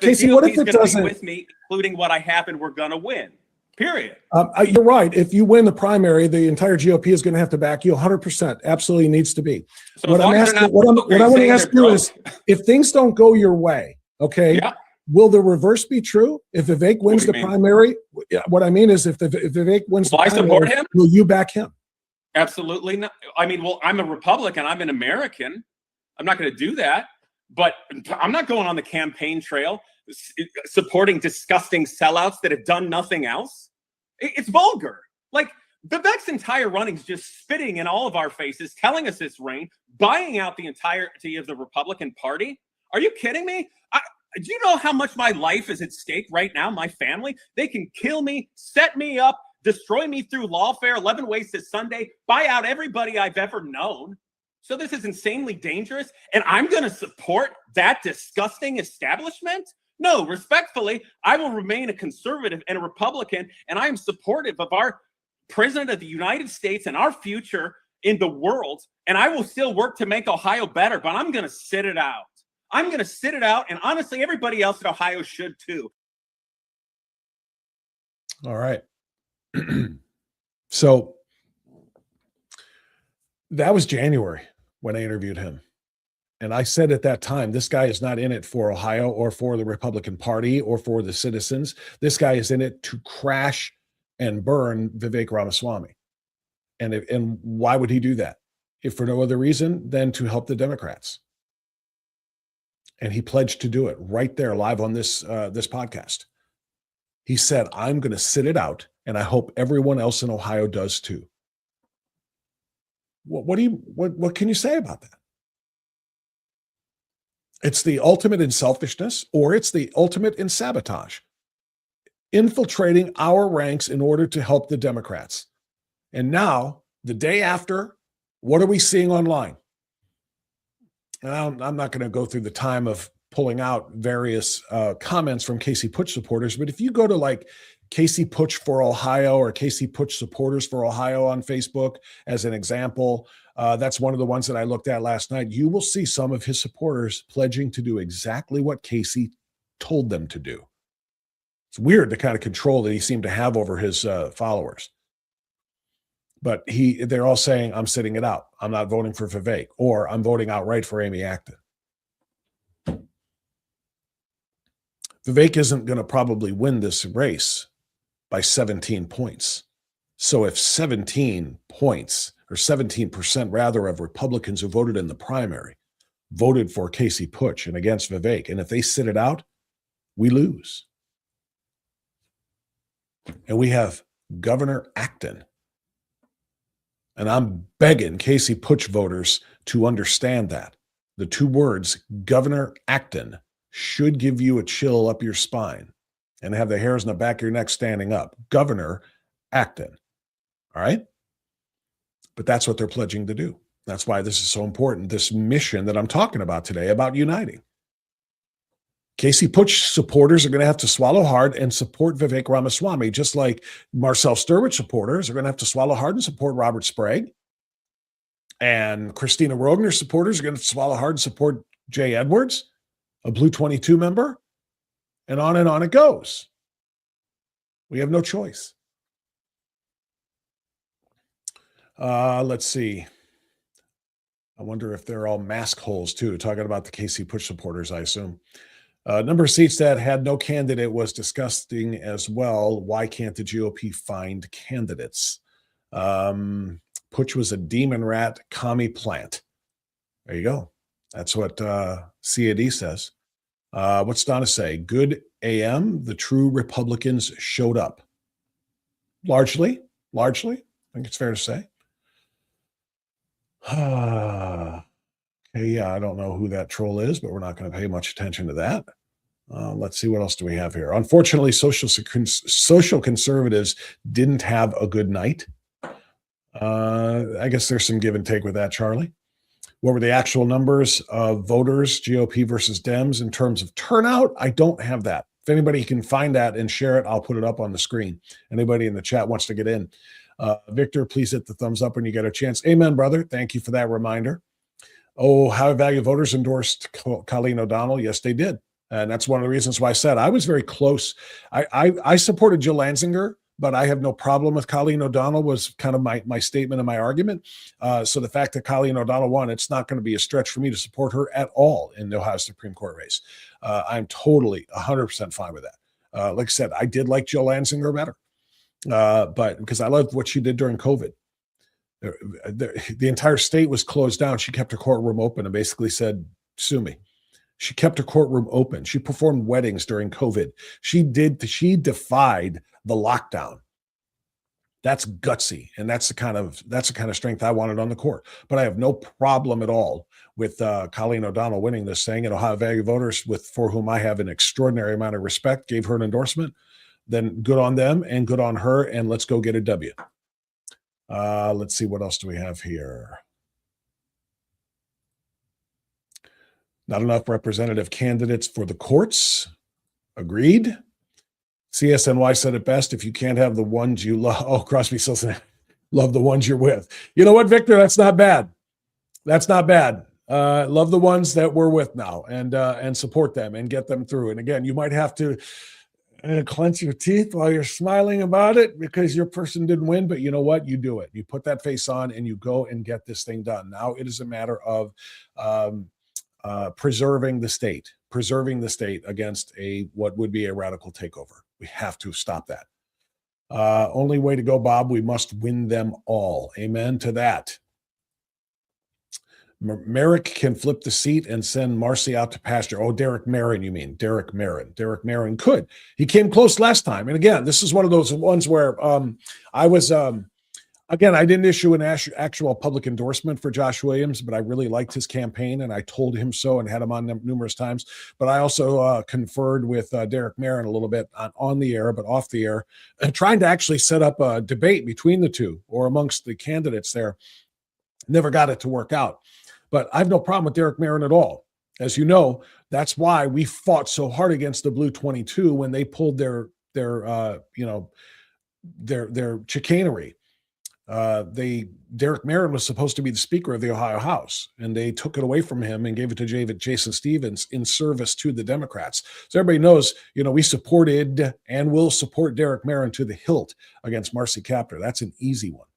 Casey, GOP what if it doesn't? Be with me, including what I have, and we're going to win. Period. You're right. If you win the primary, the entire GOP is going to have to back you 100%. Absolutely needs to be. So what I want to ask you is, if things don't go your way, okay, will the reverse be true? If Vivek wins the do you mean? primary, what I mean is if Vivek wins Will I the support primary, him? will you back him? Absolutely not. I mean, well, I'm a Republican. I'm an American. I'm not going to do that. But I'm not going on the campaign trail supporting disgusting sellouts that have done nothing else. It's vulgar. Like, Vivek's entire running is just spitting in all of our faces, telling us it's rain, buying out the entirety of the Republican Party. Are you kidding me? Do you know how much my life is at stake right now? My family, they can kill me, set me up, destroy me through lawfare, 11 Ways to Sunday, buy out everybody I've ever known. So this is insanely dangerous, and I'm going to support that disgusting establishment? No, respectfully, I will remain a conservative and a Republican, and I am supportive of our President of the United States and our future in the world, and I will still work to make Ohio better, but I'm going to sit it out. I'm going to sit it out, and honestly, everybody else in Ohio should too. All right. So that was January when I interviewed him. And I said at that time, this guy is not in it for Ohio or for the Republican Party or for the citizens. This guy is in it to crash and burn Vivek Ramaswamy. And why would he do that? If for no other reason than to help the Democrats. And he pledged to do it right there live on this podcast. He said, I'm going to sit it out, and I hope everyone else in Ohio does too. What can you say about that? It's the ultimate in selfishness, or it's the ultimate in sabotage, infiltrating our ranks in order to help the Democrats. And now, the day after, what are we seeing online? And I'm not going to go through the time of pulling out various comments from Casey Putsch supporters, but if you go to like Casey Putsch for Ohio or Casey Putsch supporters for Ohio on Facebook, as an example, that's one of the ones that I looked at last night. You will see some of his supporters pledging to do exactly what Casey told them to do. It's weird the kind of control that he seemed to have over his followers. But they're all saying, I'm sitting it out. I'm not voting for Vivek, or I'm voting outright for Amy Acton. Vivek isn't going to probably win this race by 17 points. So if 17 points, or 17% rather, of Republicans who voted in the primary voted for Casey Putsch and against Vivek, and if they sit it out, we lose. And we have Governor Acton. And I'm begging Casey Putsch voters to understand that. The two words, Governor Acton, should give you a chill up your spine and have the hairs in the back of your neck standing up. Governor Acton. All right? But that's what they're pledging to do. That's why this is so important, this mission that I'm talking about today about uniting. Casey Putsch supporters are going to have to swallow hard and support Vivek Ramaswamy, just like Marcel Sturwich supporters are going to have to swallow hard and support Robert Sprague. And Christina Rogner supporters are going to swallow hard and support Jay Edwards, a Blue 22 member, and on it goes. We have no choice. Let's see. I wonder if they're all mask holes too, talking about the Casey Putsch supporters, I assume. Number of seats that had no candidate was disgusting as well. Why can't the GOP find candidates? Putsch was a demon rat, commie plant. There you go. That's what CAD says. What's Donna say? Good AM, the true Republicans showed up. Largely, I think it's fair to say. Okay, yeah, I don't know who that troll is, but we're not going to pay much attention to that. Let's see, what else do we have here? Unfortunately, social conservatives didn't have a good night. I guess there's some give and take with that, Charlie. What were the actual numbers of voters, GOP versus Dems, in terms of turnout? I don't have that. If anybody can find that and share it, I'll put it up on the screen. Anybody in the chat wants to get in. Victor, please hit the thumbs up when you get a chance. Amen, brother. Thank you for that reminder. Oh, high value voters endorsed Colleen O'Donnell. Yes, they did. And that's one of the reasons why I said I was very close. I supported Jill Lanzinger but I have no problem with Colleen O'Donnell was kind of my statement and my argument. So the fact that Colleen O'Donnell won, it's not going to be a stretch for me to support her at all in the Ohio Supreme Court race. I'm totally 100% fine with that. Like I said, I did like Jill Lanzinger better, but because I loved what she did during COVID. The entire state was closed down. She kept her courtroom open and basically said, sue me. She kept her courtroom open. She performed weddings during COVID. She defied the lockdown. That's gutsy. And that's the kind of strength I wanted on the court. But I have no problem at all with Colleen O'Donnell winning this thing. And Ohio Value voters, for whom I have an extraordinary amount of respect, gave her an endorsement. Then good on them and good on her. And let's go get a W. Let's see, what else do we have here? Not enough representative candidates for the courts. Agreed. CSNY said it best. If you can't have the ones you love, Crosby still saying, love the ones you're with. You know what, Victor? That's not bad. That's not bad. Love the ones that we're with now and support them and get them through. And again, you might have to clench your teeth while you're smiling about it because your person didn't win, but you know what? You do it. You put that face on and you go and get this thing done. Now it is a matter of preserving the state against what would be a radical takeover. We have to stop that. Only way to go, Bob. We must win them all. Amen to that. Merrick can flip the seat and send Marcy out to pasture. Oh, Derek Marin, you mean? Derek Marin. Derek Marin could. He came close last time. And again, this is one of those ones where I was again, I didn't issue an actual public endorsement for Josh Williams, but I really liked his campaign, and I told him so and had him on numerous times. But I also conferred with Derek Marin a little bit on the air, but off the air, trying to actually set up a debate between the two or amongst the candidates there. Never got it to work out. But I have no problem with Derek Marin at all. As you know, that's why we fought so hard against the Blue 22 when they pulled their chicanery. Derek Marin was supposed to be the Speaker of the Ohio House, and they took it away from him and gave it to Jason Stevens in service to the Democrats. So everybody knows, we supported and will support Derek Marin to the hilt against Marcy Kaptur. That's an easy one.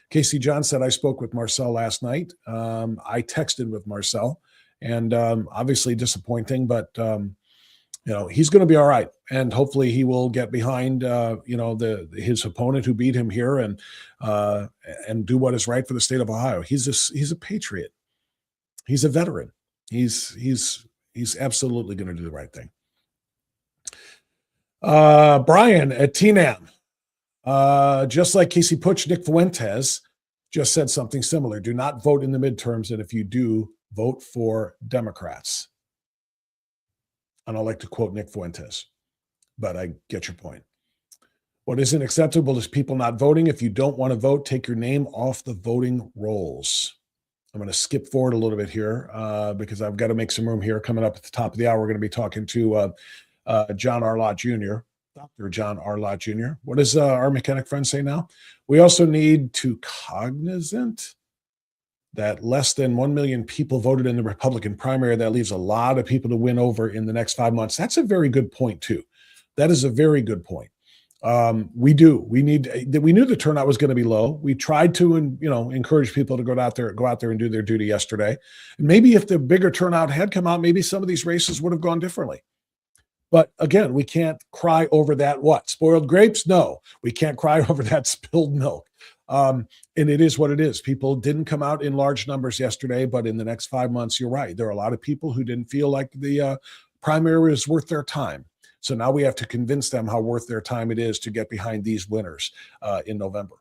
Casey John said, I spoke with Marcel last night. I texted with Marcel, and obviously disappointing, but he's going to be all right. And hopefully he will get behind, his opponent who beat him here and do what is right for the state of Ohio. He's a patriot. He's a veteran. He's absolutely going to do the right thing. Brian at TNAM. Just like Casey Putsch, Nick Fuentes just said something similar. Do not vote in the midterms, and if you do, vote for Democrats. And I like to quote Nick Fuentes, but I get your point. What isn't acceptable is people not voting. If you don't want to vote, take your name off the voting rolls. I'm going to skip forward a little bit here because I've got to make some room here. Coming up at the top of the hour, we're going to be talking to John Arlott Jr., Dr. John Arlott Jr. What does our mechanic friend say now? We also need to cognizant that less than 1 million people voted in the Republican primary. That leaves a lot of people to win over in the next 5 months. That's a very good point, too. That is a very good point. We knew the turnout was going to be low. We tried to, encourage people to go out there and do their duty yesterday. And maybe if the bigger turnout had come out, maybe some of these races would have gone differently. But again, we can't cry over that. What? Spoiled grapes? No, we can't cry over that spilled milk. And it is what it is. People didn't come out in large numbers yesterday, but in the next 5 months, you're right. There are a lot of people who didn't feel like the primary was worth their time. So now we have to convince them how worth their time it is to get behind these winners in November.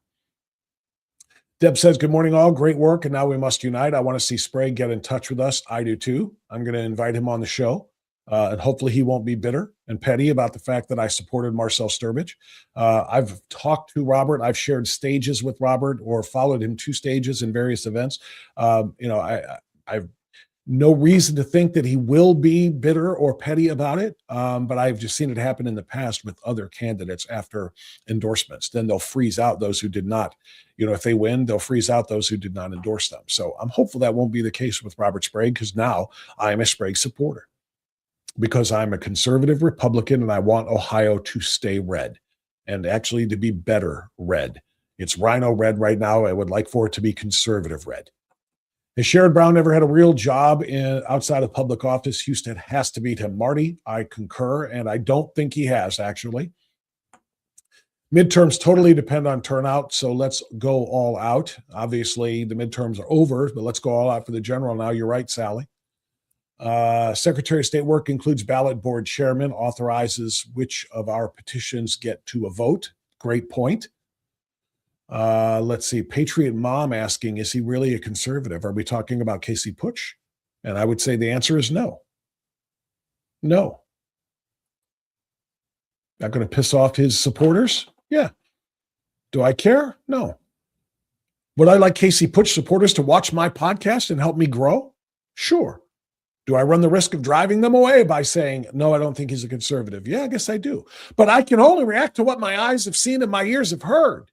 Deb says, good morning, all. Great work. And now we must unite. I want to see Sprague get in touch with us. I do too. I'm going to invite him on the show. And hopefully he won't be bitter and petty about the fact that I supported Marcel Sturbridge. I've talked to Robert. I've shared stages with Robert or followed him 2 stages in various events. I've no reason to think that he will be bitter or petty about it. But I've just seen it happen in the past with other candidates after endorsements. Then they'll freeze out those who did not. If they win, they'll freeze out those who did not endorse them. So I'm hopeful that won't be the case with Robert Sprague, because now I am a Sprague supporter. Because I'm a conservative Republican and I want Ohio to stay red. and actually to be better red. It's rhino red right now. I would like for it to be conservative red. Has Sherrod Brown never had a real job outside of public office? Houston has to beat him. Marty, I concur, and I don't think he has, actually. Midterms totally depend on turnout, so let's go all out. Obviously, the midterms are over, but let's go all out for the general now. You're right, Sally. Secretary of State work includes ballot board chairman, authorizes which of our petitions get to a vote. Great point. Let's see. Patriot Mom asking, is he really a conservative? Are we talking about Casey Putsch? And I would say the answer is no. No. Not going to piss off his supporters? Yeah. Do I care? No. Would I like Casey Putsch supporters to watch my podcast and help me grow? Sure. Do I run the risk of driving them away by saying, no, I don't think he's a conservative? Yeah, I guess I do. But I can only react to what my eyes have seen and my ears have heard.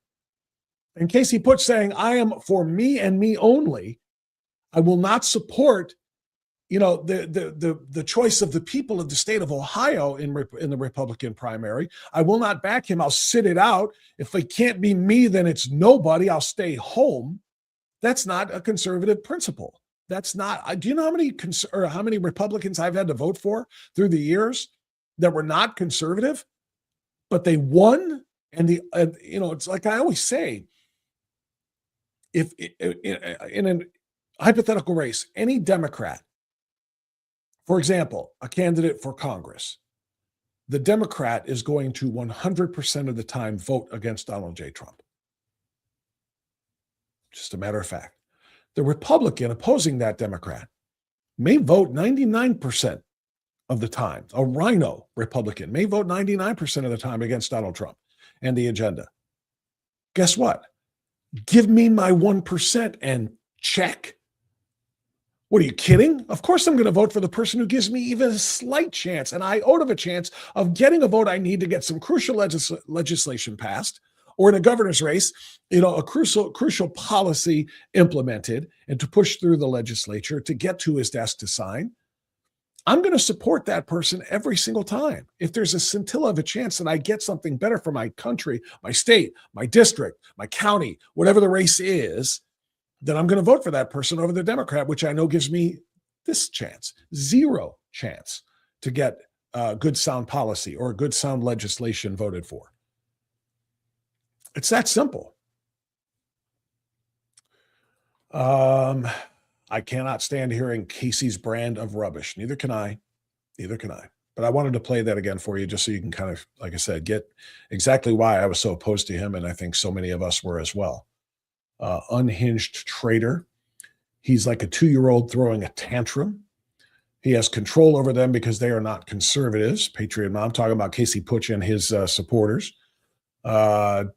And Casey Putsch saying, I am for me and me only. I will not support, the choice of the people of the state of Ohio in the Republican primary. I will not back him. I'll sit it out. If it can't be me, then it's nobody. I'll stay home. That's not a conservative principle. That's not. Do you know how many Republicans I've had to vote for through the years that were not conservative, but they won? And it's like I always say, if in a hypothetical race, any Democrat, for example, a candidate for Congress, the Democrat is going to 100% of the time vote against Donald J. Trump. Just a matter of fact. The Republican opposing that Democrat may vote 99% of the time. A rhino Republican may vote 99% of the time against Donald Trump and the agenda. Guess what? Give me my 1% and check. What are you kidding? Of course I'm going to vote for the person who gives me even a slight chance, an iota of a chance of getting a vote I need to get some crucial legislation passed, or in a governor's race, a crucial policy implemented and to push through the legislature to get to his desk to sign. I'm going to support that person every single time. If there's a scintilla of a chance that I get something better for my country, my state, my district, my county, whatever the race is, then I'm going to vote for that person over the Democrat, which I know gives me this chance, zero chance to get good sound policy or good sound legislation voted for. It's that simple. I cannot stand hearing Casey's brand of rubbish. Neither can I. But I wanted to play that again for you just so you can kind of, like I said, get exactly why I was so opposed to him. And I think so many of us were as well. Unhinged traitor. He's like a 2-year-old throwing a tantrum. He has control over them because they are not conservatives. Patriot Mom talking about Casey Putsch and his supporters. Donna,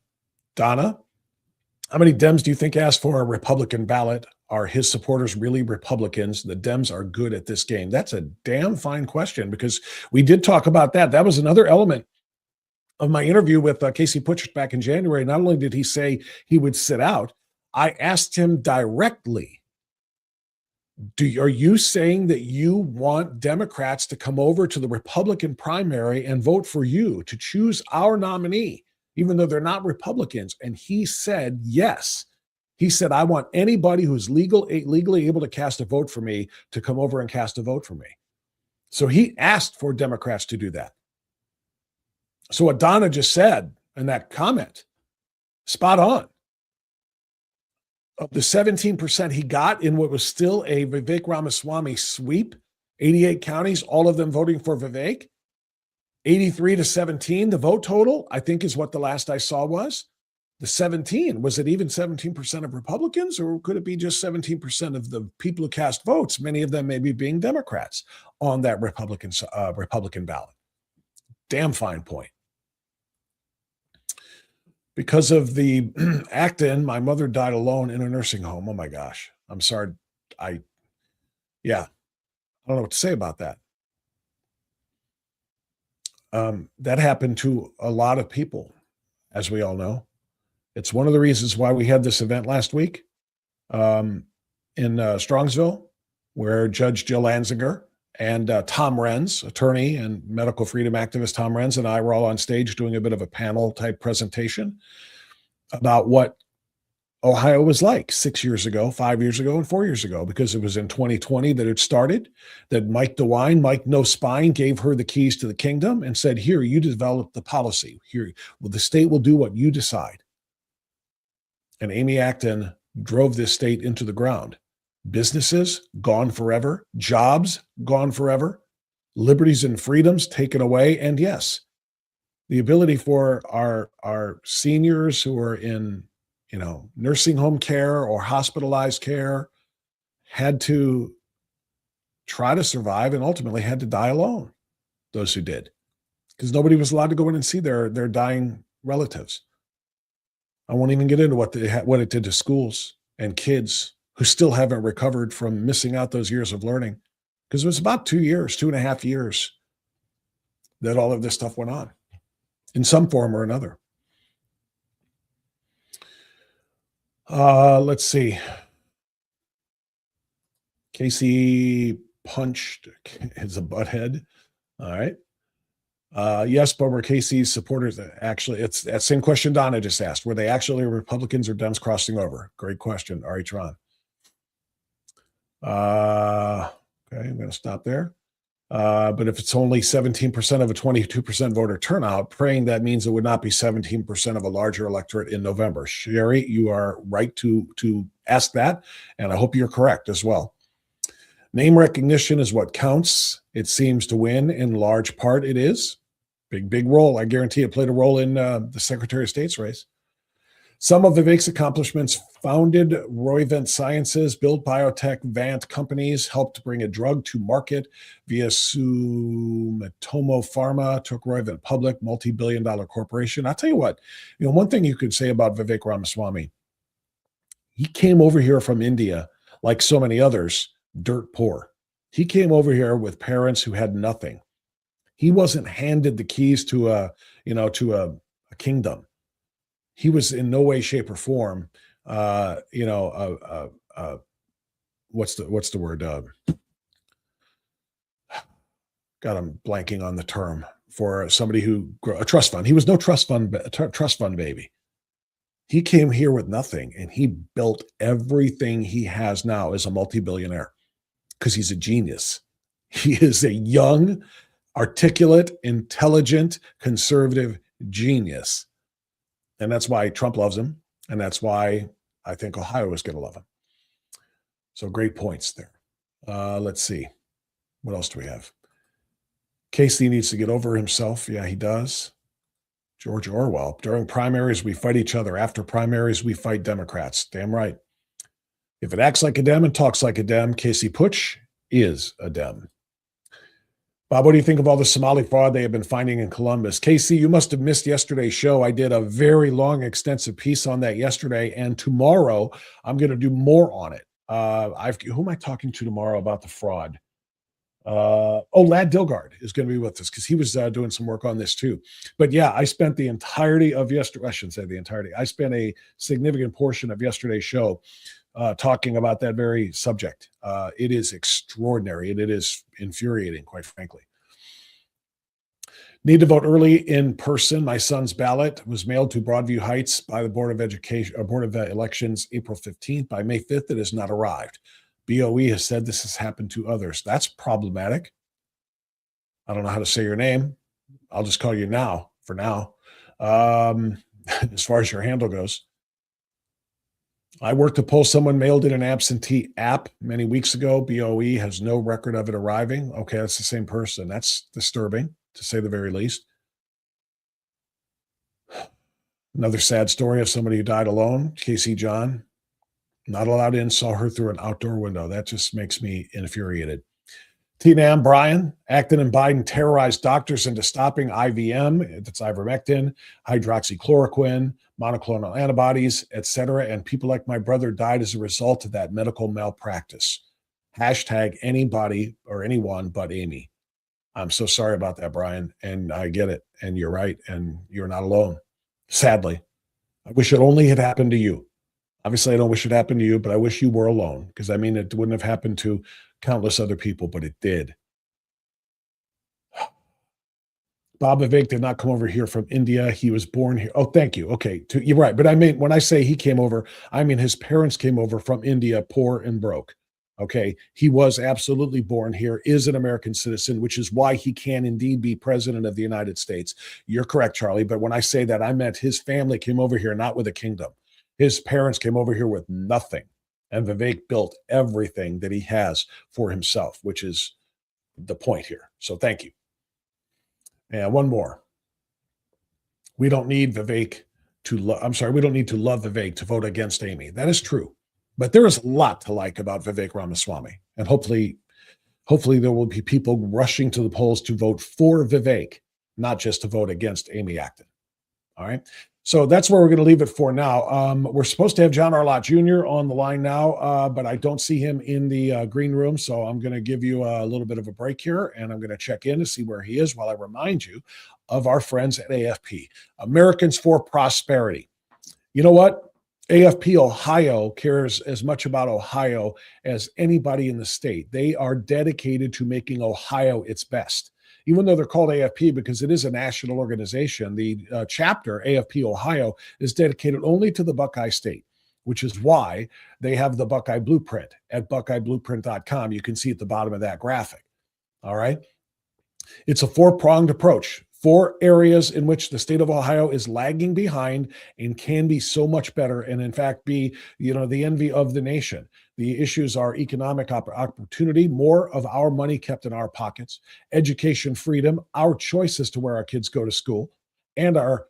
how many Dems do you think asked for a Republican ballot? Are his supporters really Republicans? The Dems are good at this game. That's a damn fine question because we did talk about that. That was another element of my interview with Casey Putsch back in January. Not only did he say he would sit out, I asked him directly, are you saying that you want Democrats to come over to the Republican primary and vote for you to choose our nominee, even though they're not Republicans? And he said, yes. He said, I want anybody who's legally able to cast a vote for me to come over and cast a vote for me. So he asked for Democrats to do that. So what Donna just said in that comment, spot on. Of the 17% he got in what was still a Vivek Ramaswamy sweep, 88 counties, all of them voting for Vivek, 83 to 17, the vote total, I think is what the last I saw was. The 17, was it even 17% of Republicans, or could it be just 17% of the people who cast votes, many of them maybe being Democrats, on that Republican ballot? Damn fine point. Because of the Acton, my mother died alone in a nursing home. Oh my gosh. I'm sorry. I don't know what to say about that. That happened to a lot of people, as we all know. It's one of the reasons why we had this event last week in Strongsville, where Judge Jill Lanzinger And Tom Renz, attorney and medical freedom activist Tom Renz, and I were all on stage doing a bit of a panel type presentation about what Ohio was like 6 years ago, 5 years ago, and 4 years ago, because it was in 2020 that it started, that Mike DeWine, Mike No Spine, gave her the keys to the kingdom and said, here, you develop the policy. Here, well, the state will do what you decide. And Amy Acton drove this state into the ground. Businesses gone forever, jobs gone forever, liberties and freedoms taken away. And yes, the ability for our seniors who are in, nursing home care or hospitalized care had to try to survive and ultimately had to die alone, those who did, because nobody was allowed to go in and see their dying relatives. I won't even get into what it did to schools and kids who still haven't recovered from missing out those years of learning, because it was about 2 years, 2.5 years that all of this stuff went on in some form or another. Let's see. Casey punched is a butthead. All right. Yes, but were Casey's supporters actually, it's that same question Donna just asked. Were they actually Republicans or Dems crossing over? Great question, Ari Tron. Okay, I'm going to stop there. But if it's only 17% of a 22% voter turnout, praying that means it would not be 17% of a larger electorate in November. Sherry, you are right to ask that, and I hope you're correct as well. Name recognition is what counts. It seems to win in large part. It is. Big role. I guarantee it played a role in the Secretary of State's race. Some of Vivek's accomplishments: founded Roivant Sciences, built biotech Vant companies, helped bring a drug to market via Sumitomo Pharma, took Roivant public, multi-billion-dollar corporation. I'll tell you what, one thing you could say about Vivek Ramaswamy, he came over here from India, like so many others, dirt poor. He came over here with parents who had nothing. He wasn't handed the keys to a kingdom. He was in no way, shape, or form, what's the word? God, I'm blanking on the term for somebody who a trust fund. He was no trust fund baby. He came here with nothing, and he built everything he has now as a multi-billionaire because he's a genius. He is a young, articulate, intelligent, conservative genius. And that's why Trump loves him. And that's why I think Ohio is going to love him. So great points there. Let's see. What else do we have? Casey needs to get over himself. Yeah, he does. George Orwell. During primaries, we fight each other. After primaries, we fight Democrats. Damn right. If it acts like a Dem and talks like a Dem, Casey Putsch is a Dem. Bob, what do you think of all the Somali fraud they have been finding in Columbus? Casey, you must have missed yesterday's show. I did a very long, extensive piece on that yesterday, and tomorrow I'm going to do more on it. Who am I talking to tomorrow about the fraud? Lad Dilgard is going to be with us because he was doing some work on this too. But yeah, I spent the entirety of yesterday. I shouldn't say the entirety. I spent a significant portion of yesterday's show talking about that very subject. It is extraordinary, and it is infuriating, quite frankly. Need to vote early in person. My son's ballot was mailed to Broadview Heights by the Board of Elections April 15th. By May 5th, it has not arrived. BOE has said this has happened to others. That's problematic. I don't know how to say your name. I'll just call you now for now. As far as your handle goes. I worked to poll someone mailed in an absentee app many weeks ago. BOE has no record of it arriving. Okay, that's the same person. That's disturbing, to say the very least. Another sad story of somebody who died alone. Casey John, not allowed in, saw her through an outdoor window. That just makes me infuriated. T-Nam, Brian, Acton and Biden terrorized doctors into stopping IVM, that's ivermectin, hydroxychloroquine, monoclonal antibodies, etc. And people like my brother died as a result of that medical malpractice. Hashtag anybody or anyone but Amy. I'm so sorry about that, Brian. And I get it. And you're right. And you're not alone. Sadly, I wish it only had happened to you. Obviously, I don't wish it happened to you, but I wish you were alone, because I mean, it wouldn't have happened to countless other people, but it did. Bob Vivek did not come over here from India. He was born here. Oh, thank you. Okay, you're right. But I mean, when I say he came over, I mean his parents came over from India, poor and broke. Okay, he was absolutely born here, is an American citizen, which is why he can indeed be president of the United States. You're correct, Charlie. But when I say that, I meant his family came over here not with a kingdom. His parents came over here with nothing. And Vivek built everything that he has for himself, which is the point here. So thank you. And one more. We don't need Vivek to we don't need to love Vivek to vote against Amy. That is true. But there is a lot to like about Vivek Ramaswamy. And hopefully there will be people rushing to the polls to vote for Vivek, not just to vote against Amy Acton. All right. So that's where we're going to leave it for now. We're supposed to have John Arlott Jr. on the line now, but I don't see him in the green room. So I'm going to give you a little bit of a break here, and I'm going to check in to see where he is while I remind you of our friends at AFP, Americans for Prosperity. You know what? AFP Ohio cares as much about Ohio as anybody in the state. They are dedicated to making Ohio its best. Even though they're called AFP because it is a national organization, the chapter, AFP Ohio, is dedicated only to the Buckeye State, which is why they have the Buckeye Blueprint at buckeyeblueprint.com. You can see at the bottom of that graphic. All right. It's a four-pronged approach. 4 areas in which the state of Ohio is lagging behind and can be so much better, and in fact be, the envy of the nation. The issues are economic opportunity, more of our money kept in our pockets, education freedom, our choice as to where our kids go to school, and our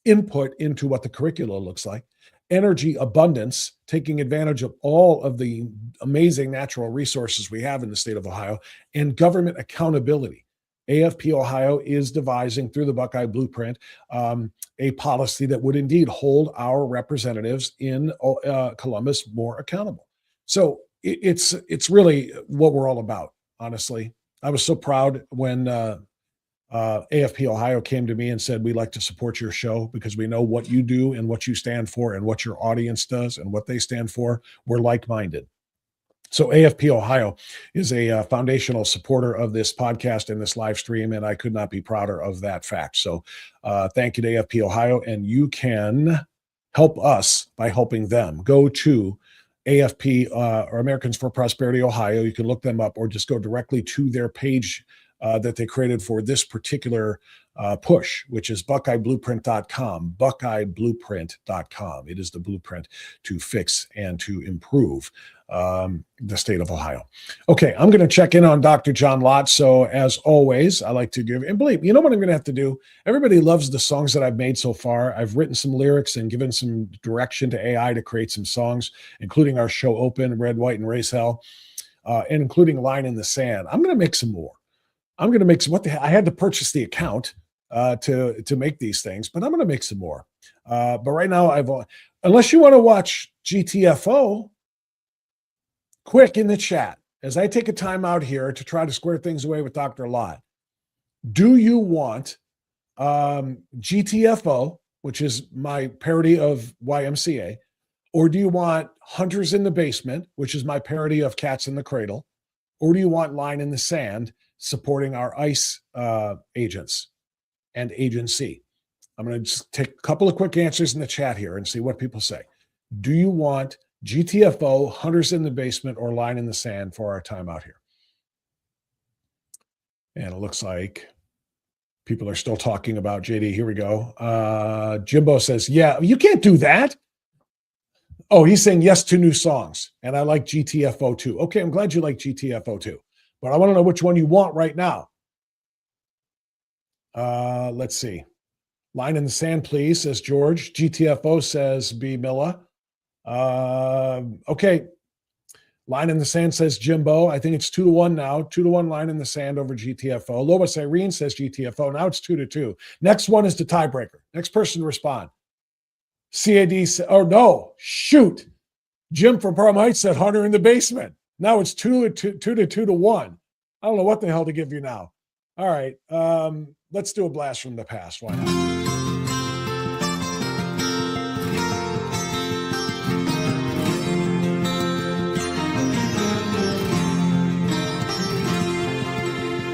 input into what the curriculum looks like, energy abundance, taking advantage of all of the amazing natural resources we have in the state of Ohio, and government accountability. AFP Ohio is devising through the Buckeye Blueprint a policy that would indeed hold our representatives in Columbus more accountable. So it's really what we're all about, honestly. I was so proud when AFP Ohio came to me and said, "We'd like to support your show because we know what you do and what you stand for and what your audience does and what they stand for. We're like-minded." So AFP Ohio is a foundational supporter of this podcast and this live stream, and I could not be prouder of that fact. So thank you to AFP Ohio, and you can help us by helping them. Go to AFP or Americans for Prosperity Ohio. You can look them up or just go directly to their page that they created for this particular push, which is buckeyeblueprint.com, buckeyeblueprint.com. It is the blueprint to fix and to improve the state of Ohio. Okay, I'm going to check in on Dr. John Lott. So as always, I like to give, and believe, you know what I'm going to have to do? Everybody loves the songs that I've made so far. I've written some lyrics and given some direction to AI to create some songs, including our show Open, Red, White, and Race Hell, and including Line in the Sand. I'm going to make some more. I'm going to make some, I had to purchase the account to make these things, but I'm going to make some more. But right now, unless you want to watch GTFO, quick in the chat, as I take a time out here to try to square things away with Dr. Lott, do you want GTFO, which is my parody of YMCA, or do you want Hunters in the Basement, which is my parody of Cats in the Cradle, or do you want Line in the Sand, supporting our ICE agents and agency? I'm going to just take a couple of quick answers in the chat here and see what people say. Do you want GTFO, Hunters in the Basement, or Line in the Sand for our time out here? And it looks like people are still talking about JD. Here we go. Jimbo says, yeah, you can't do that. Oh, he's saying yes to new songs. And I like GTFO too. Okay, I'm glad you like GTFO too. But I want to know which one you want right now. Let's see. Line in the Sand, please, says George. GTFO, says B. Milla. Okay. Line in the Sand, says Jimbo. I think it's 2-1 now. 2-1 Line in the Sand over GTFO. Lois Irene says GTFO. Now it's 2-2. Next one is the tiebreaker. Next person to respond. CAD said, oh no, shoot. Jim from Parham Heights said Hunter in the Basement. Now it's 2-1. I don't know what the hell to give you now. All right. Let's do a blast from the past. Why not?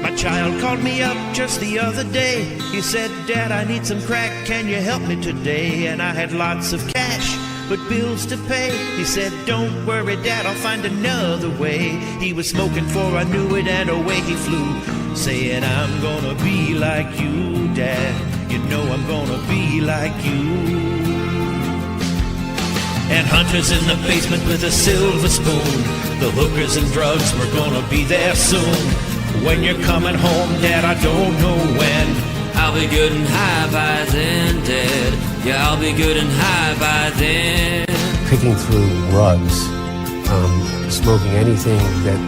My child called me up just the other day. He said, Dad, I need some crack, can you help me today? And I had lots of cash, but bills to pay. He said, don't worry, Dad, I'll find another way. He was smoking before I knew it, and away he flew, saying, I'm gonna be like you, Dad. You know I'm gonna be like you. And Hunter's in the basement with a silver spoon. The hookers and drugs were gonna be there soon. When you're coming home, Dad, I don't know when. I'll be good and high by then, Dad. Yeah, I'll be good and high by then. Picking through rugs, smoking anything that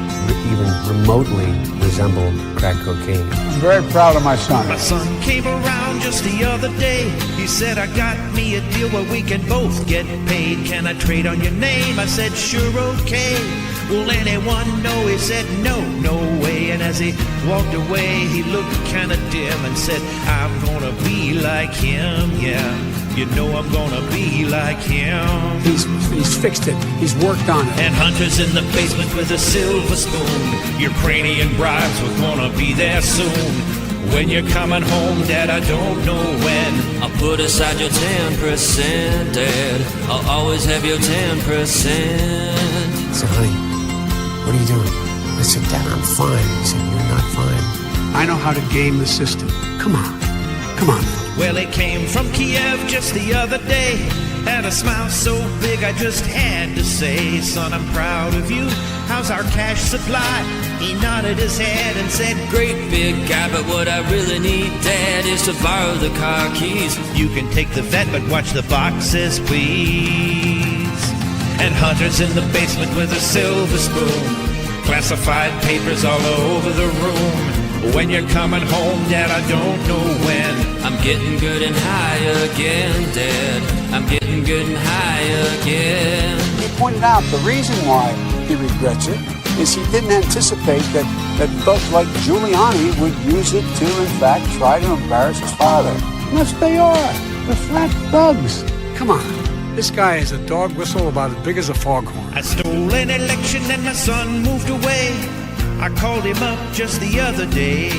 even remotely resembled crack cocaine. I'm very proud of my son. My son came around just the other day. He said, I got me a deal where we can both get paid. Can I trade on your name? I said, sure, okay. Will anyone know? He said, no, no way. And as he walked away, he looked kind of dim and said, I'm gonna be like him, yeah. You know I'm gonna be like him. He's fixed it. He's worked on it. And Hunter's in the basement with a silver spoon. Ukrainian brides were gonna be there soon. When you're coming home, Dad, I don't know when. I'll put aside your 10%, Dad. I'll always have your 10%. I said, honey, what are you doing? I said, Dad, I'm fine. He said, you're not fine. I know how to game the system. Come on. Come on. Well, he came from Kiev just the other day. Had a smile so big I just had to say, son, I'm proud of you. How's our cash supply? He nodded his head and said, Great big guy, but what I really need, Dad, is to borrow the car keys. You can take the vet, but watch the boxes, please. And Hunter's in the basement with a silver spoon. Classified papers all over the room. When you're coming home, Dad, I don't know when. I'm getting good and high again, Dad. I'm getting good and high again. He pointed out the reason why he regrets it is he didn't anticipate that folks like Giuliani would use it to, in fact, try to embarrass his father. Yes, they are. They're flat thugs. Come on. This guy is a dog whistle about as big as a foghorn. I stole an election and my son moved away. I called him up just the other day.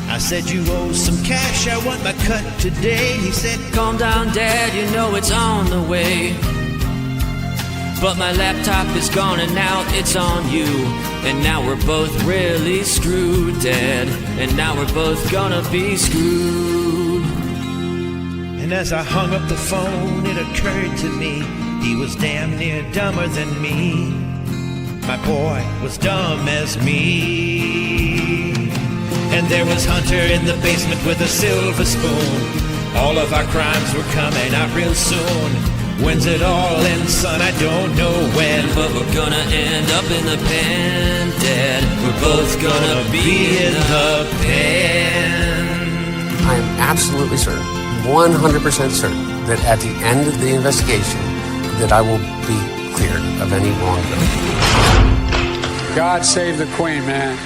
I said, you owe some cash, I want my cut today. He said, Calm down, Dad, you know it's on the way. But my laptop is gone and now it's on you. And now we're both really screwed, Dad. And now we're both gonna be screwed. And as I hung up the phone, it occurred to me, he was damn near dumber than me. My boy was dumb as me. And there was Hunter in the basement with a silver spoon. All of our crimes were coming out real soon. When's it all end, son? I don't know when. But we're gonna end up in the pen, Dad. We're both gonna be in the pen. I am absolutely certain, 100% certain, that at the end of the investigation, that I will be cleared of any wrongdoing. God save the Queen, man.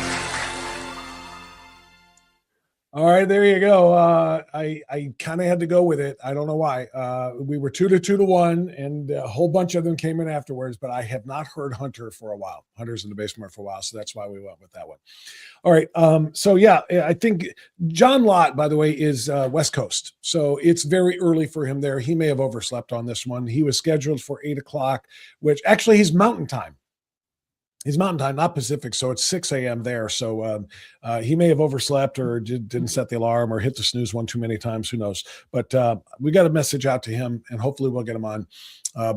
All right, there you go. I kind of had to go with it. I don't know why. We were 2-1, and a whole bunch of them came in afterwards, but I have not heard Hunter for a while. Hunter's in the basement for a while, so that's why we went with that one. All right. So, yeah, I think John Lott, by the way, is West Coast. So it's very early for him there. He may have overslept on this one. He was scheduled for 8 o'clock, which actually he's Mountain Time. He's Mountain Time, not Pacific, so it's 6 a.m. there. So he may have overslept or didn't set the alarm or hit the snooze one too many times. Who knows? But we got a message out to him, and hopefully we'll get him on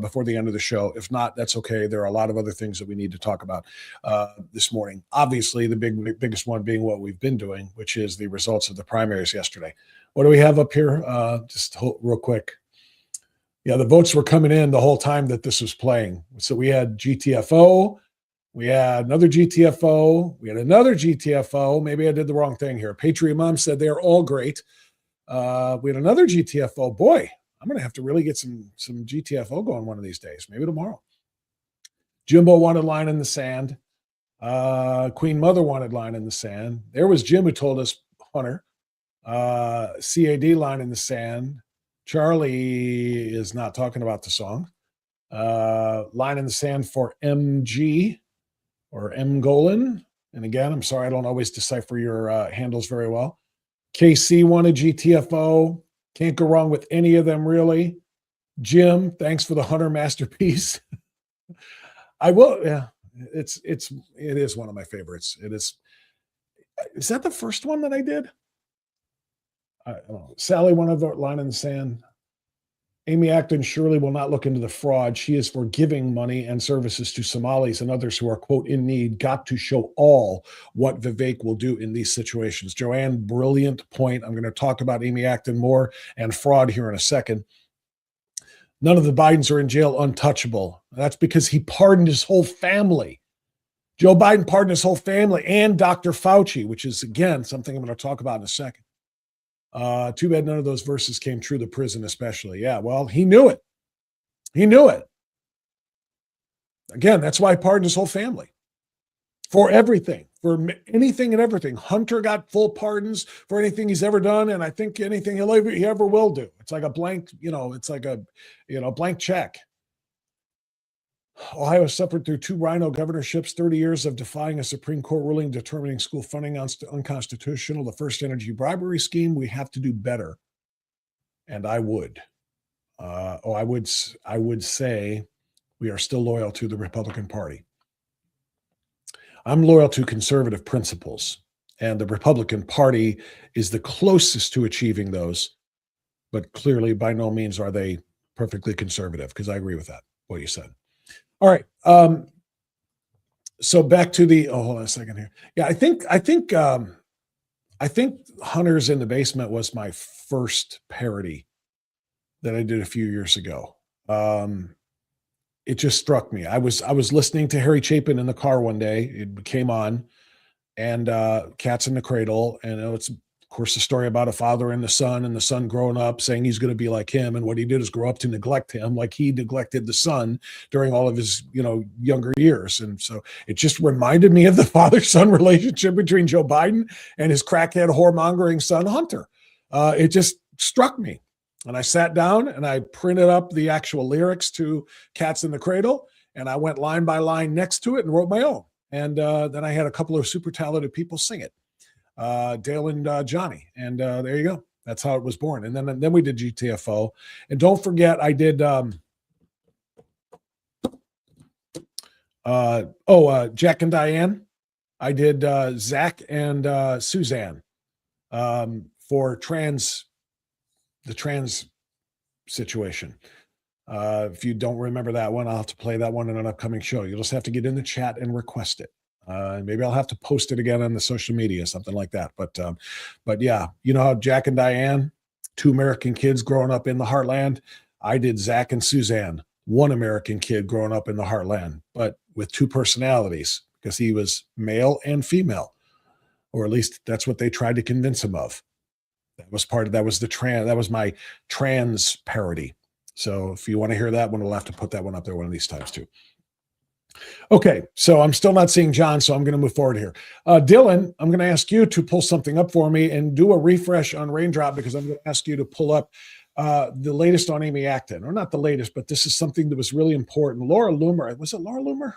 before the end of the show. If not, that's okay. There are a lot of other things that we need to talk about this morning. Obviously, the biggest one being what we've been doing, which is the results of the primaries yesterday. What do we have up here? Just real quick. Yeah, the votes were coming in the whole time that this was playing. So we had GTFO. We had another GTFO. We had another GTFO. Maybe I did the wrong thing here. Patriot Mom said they're all great. We had another GTFO. Boy, I'm going to have to really get some GTFO going one of these days. Maybe tomorrow. Jimbo wanted line in the sand. Queen Mother wanted line in the sand. There was Jim who told us Hunter. CAD line in the sand. Charlie is not talking about the song. Line in the sand for MG. Or M. Golan, And again, I'm sorry, I don't always decipher your handles very well. KC wanted GTFO. Can't go wrong with any of them, really. Jim, thanks for the Hunter masterpiece. I will, yeah. It is one of my favorites. It is. Is that the first one that I did? I don't know. Sally wanted the line in the sand. Amy Acton surely will not look into the fraud. She is for giving money and services to Somalis and others who are, quote, in need. Got to show all what Vivek will do in these situations. Joanne, brilliant point. I'm going to talk about Amy Acton more and fraud here in a second. None of the Bidens are in jail untouchable. That's because he pardoned his whole family. Joe Biden pardoned his whole family and Dr. Fauci, which is, again, something I'm going to talk about in a second. Too bad none of those verses came true, the prison especially. Yeah, well, he knew it. He knew it. Again, that's why he pardoned his whole family. For everything, for anything and everything. Hunter got full pardons for anything he's ever done, and I think anything he ever will do. It's like a blank, it's like a, blank check. Ohio suffered through 2 rhino governorships, 30 years of defying a Supreme Court ruling determining school funding unconstitutional, the first energy bribery scheme. We have to do better. And I would. I would say we are still loyal to the Republican Party. I'm loyal to conservative principles, and the Republican Party is the closest to achieving those, but clearly by no means are they perfectly conservative, because I agree with that, what you said. All right. So back to the, hold on a second here. Yeah, I think Hunters in the Basement was my first parody that I did a few years ago. It just struck me. I was listening to Harry Chapin in the car one day. It came on, and Cats in the Cradle, and it's of course the story about a father and the son growing up saying he's going to be like him, and what he did is grow up to neglect him like he neglected the son during all of his younger years. And so it just reminded me of the father-son relationship between Joe Biden and his crackhead whoremongering son Hunter. It just struck me. And I sat down and I printed up the actual lyrics to Cats in the Cradle, and I went line by line next to it and wrote my own. And then I had a couple of super talented people sing it, Dale and Johnny. And there you go. That's how it was born. And then we did GTFO. And don't forget, I did Jack and Diane. I did Zach and Suzanne for the trans situation. If you don't remember that one, I'll have to play that one in an upcoming show. You'll just have to get in the chat and request it. Maybe I'll have to post it again on the social media, something like that. But yeah, you know how Jack and Diane, 2 American kids growing up in the heartland. I did Zach and Suzanne, 1 American kid growing up in the heartland, but with 2 personalities, because he was male and female, or at least that's what they tried to convince him of. That was my trans parody. So if you want to hear that one, we'll have to put that one up there one of these times too. Okay, so I'm still not seeing John, so I'm going to move forward here. Dylan, I'm going to ask you to pull something up for me and do a refresh on Raindrop, because I'm going to ask you to pull up the latest on Amy Acton, or not the latest, but this is something that was really important. Laura Loomer, was it Laura Loomer?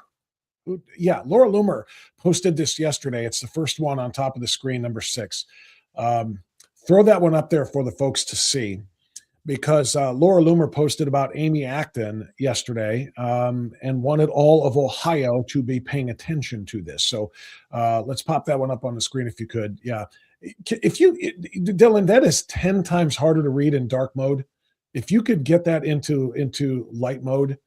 Yeah, Laura Loomer posted this yesterday. It's the first one on top of the screen, number 6. Throw that one up there for the folks to see, because Laura Loomer posted about Amy Acton yesterday and wanted all of Ohio to be paying attention to this. So let's pop that one up on the screen if you could. Yeah. Dylan, that is 10 times harder to read in dark mode. If you could get that into light mode,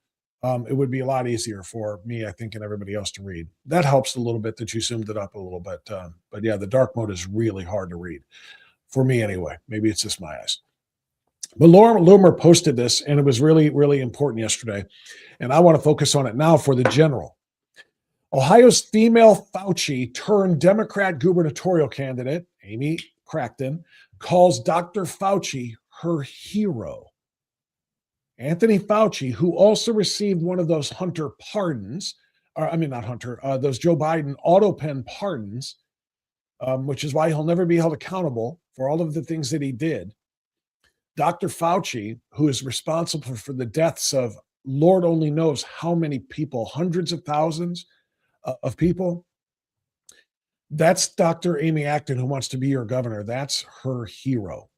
it would be a lot easier for me, I think, and everybody else to read. That helps a little bit that you zoomed it up a little bit. But yeah, the dark mode is really hard to read. For me anyway. Maybe it's just my eyes. But Laura Loomer posted this, and it was really, really important yesterday. And I want to focus on it now for the general. Ohio's female Fauci turned Democrat gubernatorial candidate, Amy Acton, calls Dr. Fauci her hero. Anthony Fauci, who also received one of those Hunter pardons, those Joe Biden auto pen pardons, which is why he'll never be held accountable for all of the things that he did. Dr. Fauci, who is responsible for the deaths of Lord only knows how many people, hundreds of thousands of people, That's Dr. Amy Acton, who wants to be your governor. That's her hero.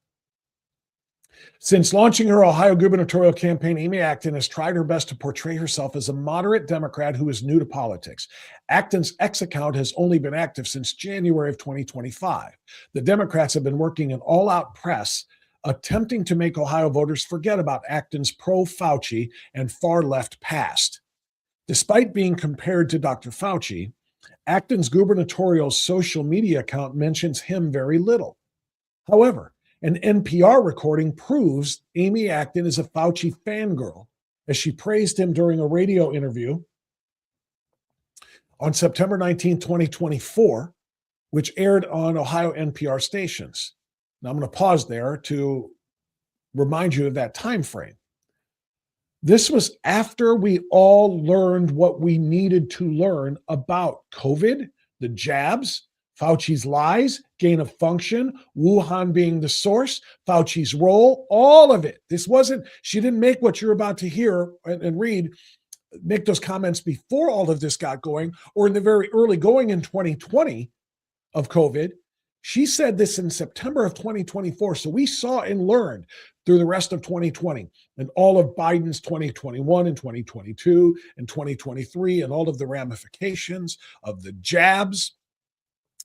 Since launching her Ohio gubernatorial campaign, Amy Acton has tried her best to portray herself as a moderate Democrat who is new to politics. Acton's X account has only been active since January of 2025. The Democrats have been working an all-out press attempting to make Ohio voters forget about Acton's pro-Fauci and far-left past. Despite being compared to Dr. Fauci, Acton's gubernatorial social media account mentions him very little. However, an NPR recording proves Amy Acton is a Fauci fangirl, as she praised him during a radio interview on September 19, 2024, which aired on Ohio NPR stations. Now I'm going to pause there to remind you of that time frame. This was after we all learned what we needed to learn about COVID, the jabs, Fauci's lies, gain of function, Wuhan being the source, Fauci's role, all of it. This wasn't, she didn't make what you're about to hear and read, make those comments before all of this got going or in the very early going in 2020 of COVID. She said this in September of 2024. So we saw and learned through the rest of 2020 and all of Biden's 2021 and 2022 and 2023 and all of the ramifications of the jabs,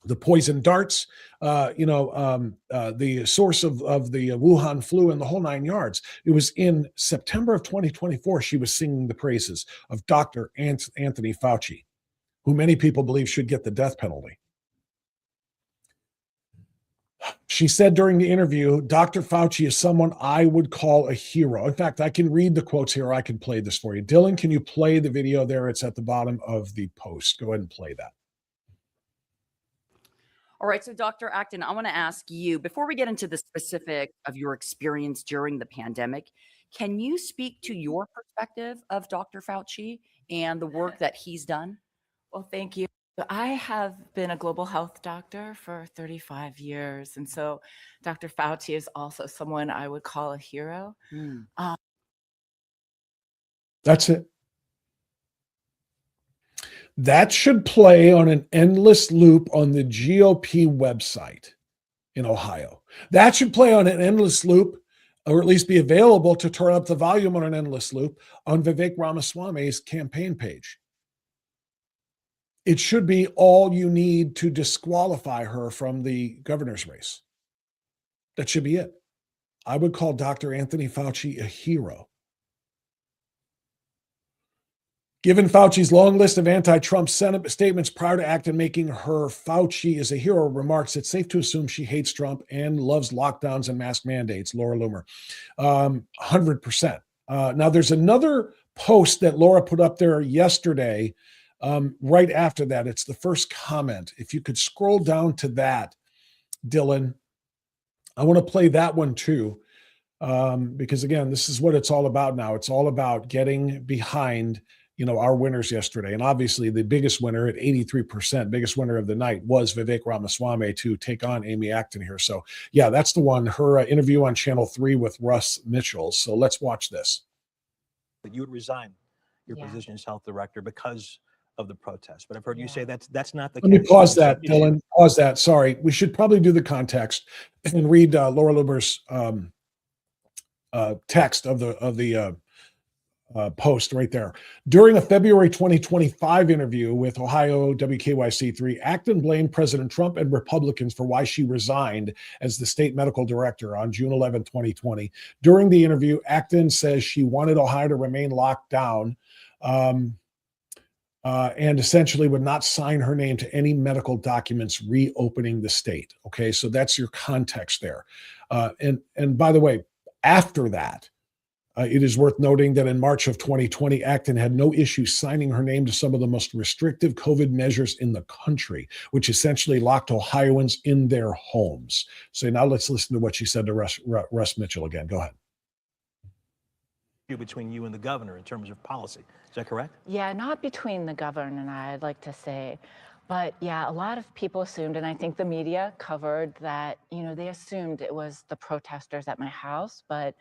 the poison darts, the source of the Wuhan flu and the whole 9 yards. It was in September of 2024 she was singing the praises of Dr. Anthony Fauci, who many people believe should get the death penalty. She said during the interview, Dr. Fauci is someone I would call a hero. In fact, I can read the quotes here. I can play this for you. Dylan, can you play the video there? It's at the bottom of the post. Go ahead and play that. All right. So, Dr. Acton, I want to ask you, before we get into the specific of your experience during the pandemic, can you speak to your perspective of Dr. Fauci and the work that he's done? Well, thank you. I have been a global health doctor for 35 years. And so Dr. Fauci is also someone I would call a hero. That's it. That should play on an endless loop on the GOP website in Ohio. That should play on an endless loop, or at least be available to turn up the volume on an endless loop on Vivek Ramaswamy's campaign page. It should be all you need to disqualify her from the governor's race. That should be it. I would call Dr. Anthony Fauci a hero. Given Fauci's long list of anti-Trump statements prior to Acton making her Fauci is a hero remarks, it's safe to assume she hates Trump and loves lockdowns and mask mandates, Laura Loomer. 100%. Now, there's another post that Laura put up there yesterday. Right after that, it's the first comment. If you could scroll down to that, Dylan, I want to play that one too, because again, this is what it's all about now. It's all about getting behind, our winners yesterday. And obviously the biggest winner at 83%, biggest winner of the night was Vivek Ramaswamy to take on Amy Acton here. So yeah, that's the one, her interview on Channel 3 with Russ Mitchell. So let's watch this. That you would resign your position as health director because of the protest. But I've heard you say that's not the case. Let me pause that, Dylan. Pause that. Sorry. We should probably do the context and read Laura Loomer's text of the post right there. During a February 2025 interview with Ohio WKYC3, Acton blamed President Trump and Republicans for why she resigned as the state medical director on June 11, 2020. During the interview, Acton says she wanted Ohio to remain locked down and essentially would not sign her name to any medical documents reopening the state. Okay, so that's your context there. And by the way, after that, it is worth noting that in March of 2020, Acton had no issue signing her name to some of the most restrictive COVID measures in the country, which essentially locked Ohioans in their homes. So now let's listen to what she said to Russ Mitchell again. Go ahead. Between you and the governor in terms of policy. Is that correct? Yeah, not between the governor and I'd like to say. But yeah, a lot of people assumed, and I think the media covered that, they assumed it was the protesters at my house, but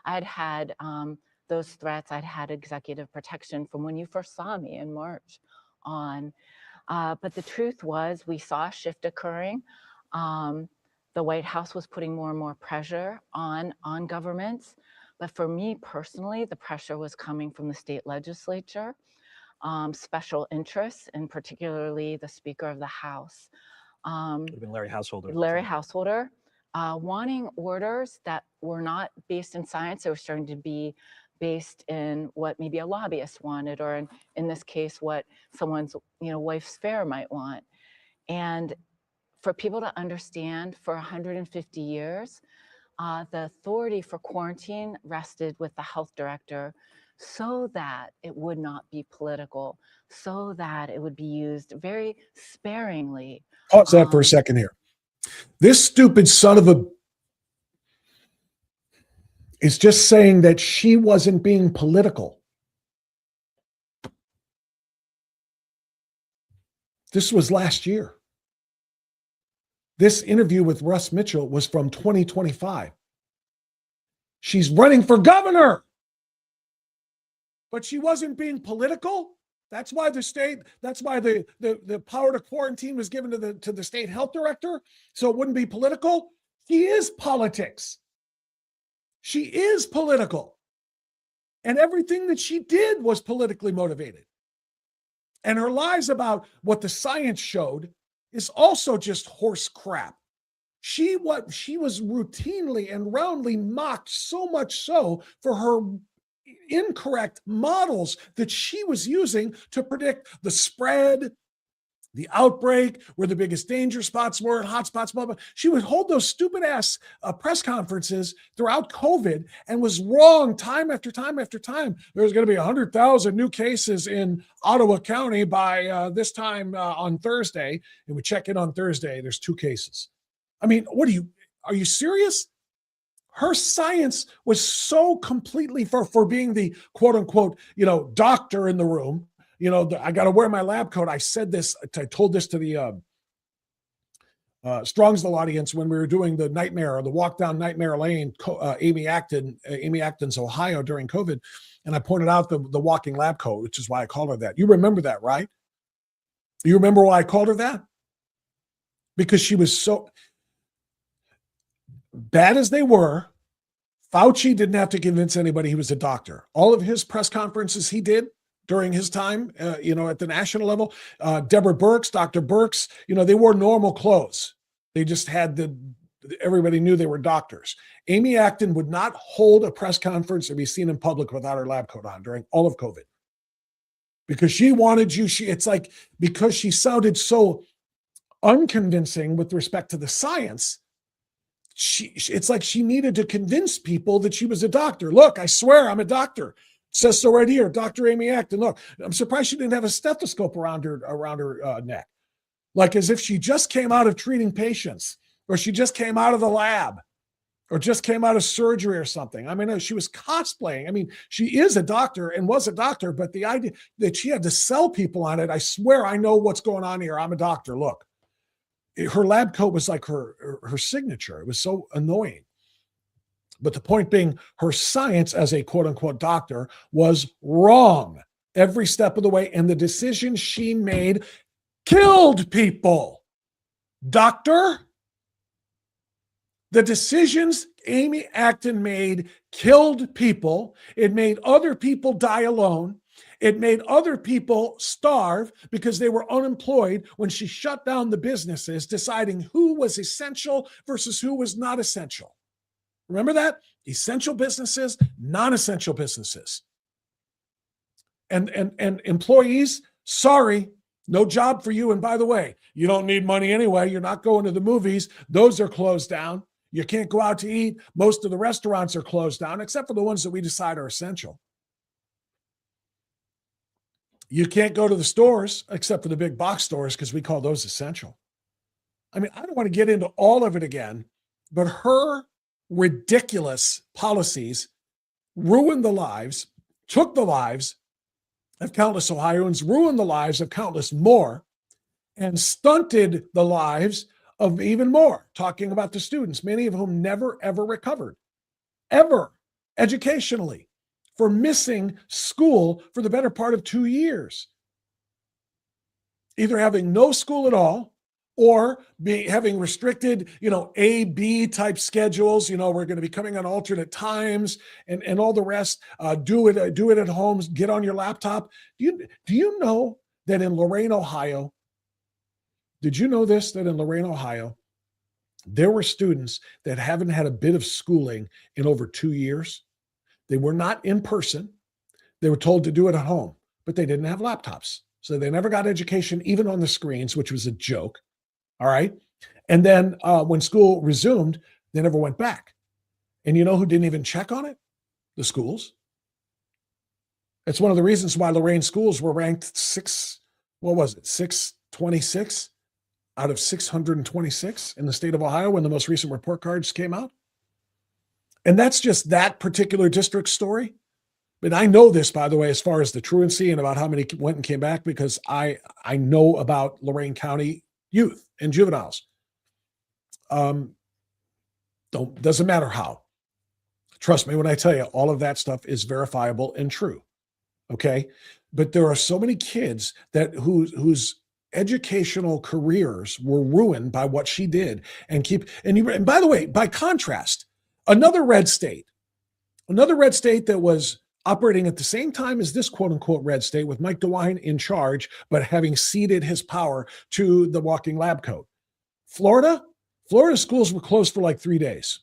I'd had those threats. I'd had executive protection from when you first saw me in March on. But the truth was, we saw a shift occurring. The White House was putting more and more pressure on governments. But for me personally, the pressure was coming from the state legislature, special interests, and particularly the Speaker of the House. Would have been Larry Householder. Larry Householder, wanting orders that were not based in science. They were starting to be based in what maybe a lobbyist wanted, or in this case, what someone's wife's fair might want. And for people to understand, for 150 years, the authority for quarantine rested with the health director, so that it would not be political, so that it would be used very sparingly. Pause that for a second here. This stupid son of a is just saying that she wasn't being political. This was last year. This interview with Russ Mitchell was from 2025. She's running for governor, but she wasn't being political. That's why the power to quarantine was given to the state health director, so it wouldn't be political. She is politics. She is political. And everything that she did was politically motivated. And her lies about what the science showed is also just horse crap. She was routinely and roundly mocked, so much so for her incorrect models that she was using to predict the spread, the outbreak, where the biggest danger spots were, and hot spots, blah, blah. She would hold those stupid ass press conferences throughout COVID and was wrong time after time after time. There's going to be 100,000 new cases in Ottawa County by this time on Thursday. And we check in on Thursday, there's 2 cases. I mean, are you serious? Her science was so completely for being the quote unquote, doctor in the room. I got to wear my lab coat. I said this, I told this to the Strongsville audience when we were doing the walk down Nightmare Lane, Amy Acton's Ohio during COVID. And I pointed out the walking lab coat, which is why I called her that. You remember that, right? You remember why I called her that? Because she was so bad as they were. Fauci didn't have to convince anybody he was a doctor. All of his press conferences he did during his time, at the national level, Deborah Birx, Dr. Birx, they wore normal clothes. They just had everybody knew they were doctors. Amy Acton would not hold a press conference or be seen in public without her lab coat on during all of COVID. Because she wanted you, because she sounded so unconvincing with respect to the science, it's like she needed to convince people that she was a doctor. Look, I swear I'm a doctor. It says so right here, Dr. Amy Acton. Look, I'm surprised she didn't have a stethoscope around her neck. Like as if she just came out of treating patients, or she just came out of the lab, or just came out of surgery or something. I mean, she was cosplaying. I mean, she is a doctor and was a doctor, but the idea that she had to sell people on it, I swear I know what's going on here. I'm a doctor. Look. Her lab coat was like her signature. It was so annoying. But the point being, her science as a quote unquote doctor was wrong every step of the way. And the decisions she made killed people. Doctor, the decisions Amy Acton made killed people. It made other people die alone. It made other people starve because they were unemployed when she shut down the businesses, deciding who was essential versus who was not essential. Remember that? Essential businesses, non-essential businesses. And employees, sorry, no job for you. And by the way, you don't need money anyway. You're not going to the movies. Those are closed down. You can't go out to eat. Most of the restaurants are closed down, except for the ones that we decide are essential. You can't go to the stores except for the big box stores because we call those essential. I mean, I don't want to get into all of it again, but her ridiculous policies ruined the lives, took the lives of countless Ohioans, ruined the lives of countless more, and stunted the lives of even more, talking about the students, many of whom never, ever recovered, ever, educationally, for missing school for the better part of 2 years. either having no school at all or having restricted, A, B type schedules. We're going to be coming on alternate times and all the rest. Do it at home. Get on your laptop. Do you know that in Lorain, Ohio, did you know this, that in Lorain, Ohio, there were students that haven't had a bit of schooling in over 2 years? They were not in person. They were told to do it at home, but they didn't have laptops. So they never got education, even on the screens, which was a joke. All right. And then when school resumed, they never went back. And you know who didn't even check on it? The schools. It's one of the reasons why Lorain schools were ranked 626 out of 626 in the state of Ohio when the most recent report cards came out. And that's just that particular district story. But I know this, by the way, as far as the truancy and about how many went and came back, because I know about Lorain County youth and juveniles. Doesn't matter how. Trust me when I tell you, all of that stuff is verifiable and true. Okay. But there are so many kids whose educational careers were ruined by what she did. And by the way, by contrast, another red state that was operating at the same time as this quote unquote red state with Mike DeWine in charge, but having ceded his power to the walking lab coat. Florida schools were closed for like 3 days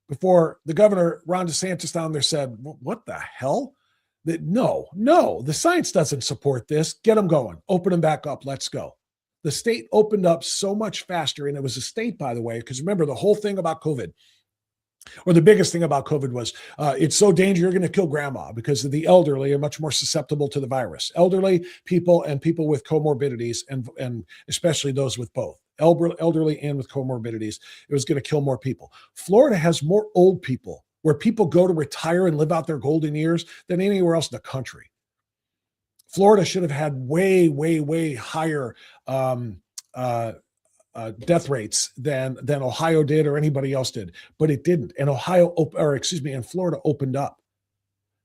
before the governor, Ron DeSantis, down there said, what the hell? No, the science doesn't support this. Get them going. Open them back up. Let's go. The state opened up so much faster. And it was a state, by the way, because remember the whole thing about COVID, or the biggest thing about COVID was it's so dangerous, you're going to kill grandma, because the elderly are much more susceptible to the virus. Elderly people and people with comorbidities, and especially those with both. Elderly and with comorbidities, it was going to kill more people. Florida has more old people where people go to retire and live out their golden years than anywhere else in the country. Florida should have had way, way, way higher death rates than Ohio did or anybody else did, but it didn't. And and Florida opened up.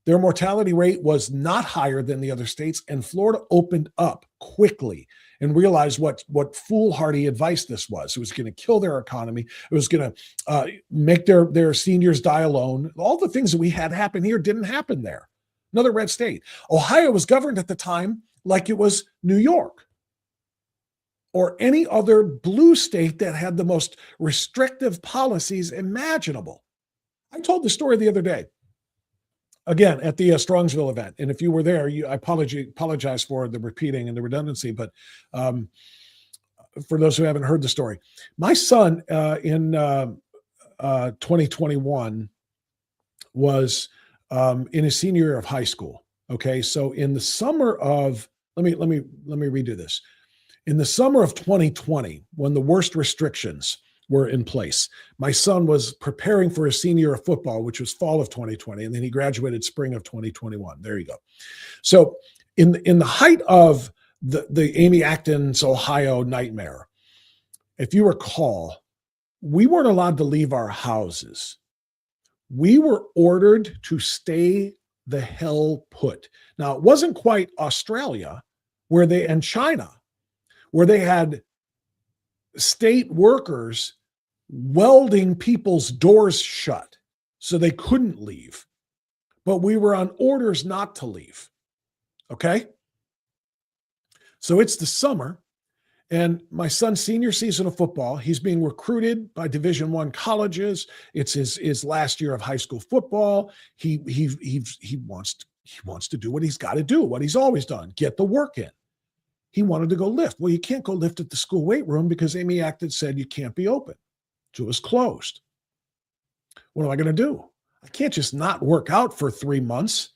Their mortality rate was not higher than the other states, and Florida opened up quickly and realized what foolhardy advice this was. It was going to kill their economy. It was going to make their seniors die alone. All the things that we had happen here didn't happen there. Another red state. Ohio was governed at the time like it was New York or any other blue state that had the most restrictive policies imaginable. I told the story the other day, again, at the Strongsville event. And if you were there, I apologize for the repeating and the redundancy, but for those who haven't heard the story, my son in 2021 was in his senior year of high school. Okay. So in the summer of, let me redo this. In the summer of 2020, when the worst restrictions were in place, my son was preparing for his senior year of football, which was fall of 2020, and then he graduated spring of 2021. There you go. So in the height of the Amy Acton's Ohio nightmare, if you recall, we weren't allowed to leave our houses. We were ordered to stay the hell put. Now, it wasn't quite Australia and China, where they had state workers welding people's doors shut so they couldn't leave. But we were on orders not to leave. Okay? So it's the summer, and my son's senior season of football, he's being recruited by Division I colleges. It's his last year of high school football. He wants to do what he's got to do, what he's always done, get the work in. He wanted to go lift. Well, you can't go lift at the school weight room because Amy Acton said you can't be open. So it was closed. What am I going to do? I can't just not work out for 3 months.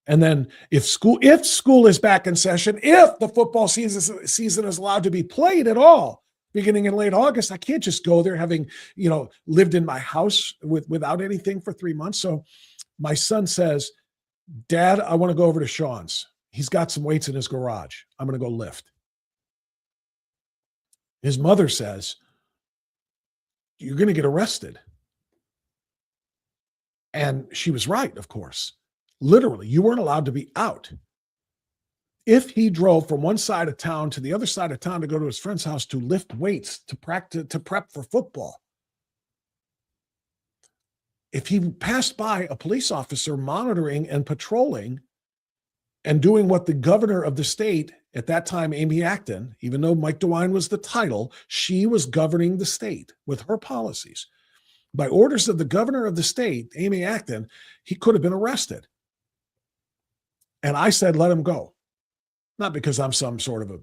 And then if school is back in session, if the football season is allowed to be played at all, beginning in late August, I can't just go there having, lived in my house without anything for 3 months. So my son says, Dad, I want to go over to Sean's. He's got some weights in his garage. I'm going to go lift. His mother says, you're going to get arrested. And she was right, of course. Literally, you weren't allowed to be out. if he drove from one side of town to the other side of town to go to his friend's house to lift weights, to prep for football, if he passed by a police officer monitoring and patrolling and doing what the governor of the state at that time, Amy Acton, even though Mike DeWine was the title, she was governing the state with her policies. By orders of the governor of the state, Amy Acton, he could have been arrested. And I said, let him go. Not because I'm some sort of a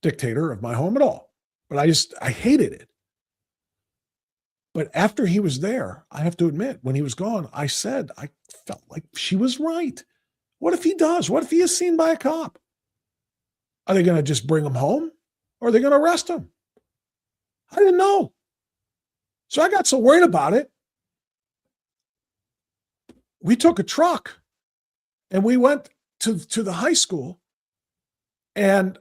dictator of my home at all, but I hated it. But after he was there, I have to admit, when he was gone, I said, I felt like she was right. What if he does? What if he is seen by a cop? Are they going to just bring him home? Or are they going to arrest him? I didn't know. So I got so worried about it. We took a truck and we went to the high school, and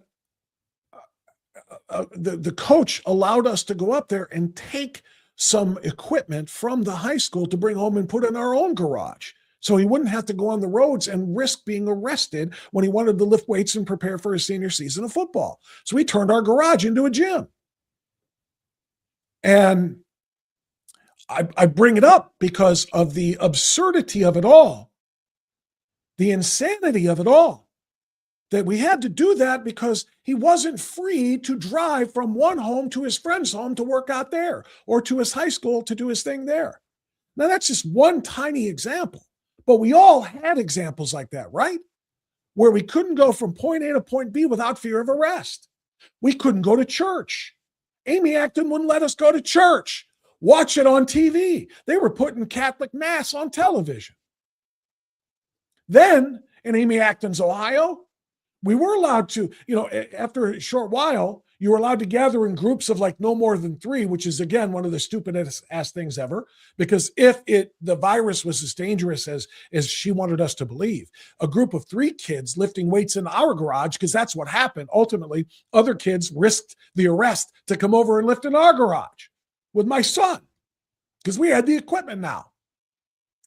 the coach allowed us to go up there and take some equipment from the high school to bring home and put in our own garage. So he wouldn't have to go on the roads and risk being arrested when he wanted to lift weights and prepare for his senior season of football. So we turned our garage into a gym. And I bring it up because of the absurdity of it all, the insanity of it all, that we had to do that because he wasn't free to drive from one home to his friend's home to work out there, or to his high school to do his thing there. Now, that's just one tiny example, but we all had examples like that, right? Where we couldn't go from point A to point B without fear of arrest. We couldn't go to church. Amy Acton wouldn't let us go to church. Watch it on TV. They were putting Catholic Mass on television. Then, in Amy Acton's Ohio, we were allowed to, after a short while, you were allowed to gather in groups of like no more than 3, which is, again, one of the stupidest ass things ever. Because if the virus was as dangerous as she wanted us to believe, a group of 3 kids lifting weights in our garage, because that's what happened. Ultimately, other kids risked the arrest to come over and lift in our garage with my son, because we had the equipment now.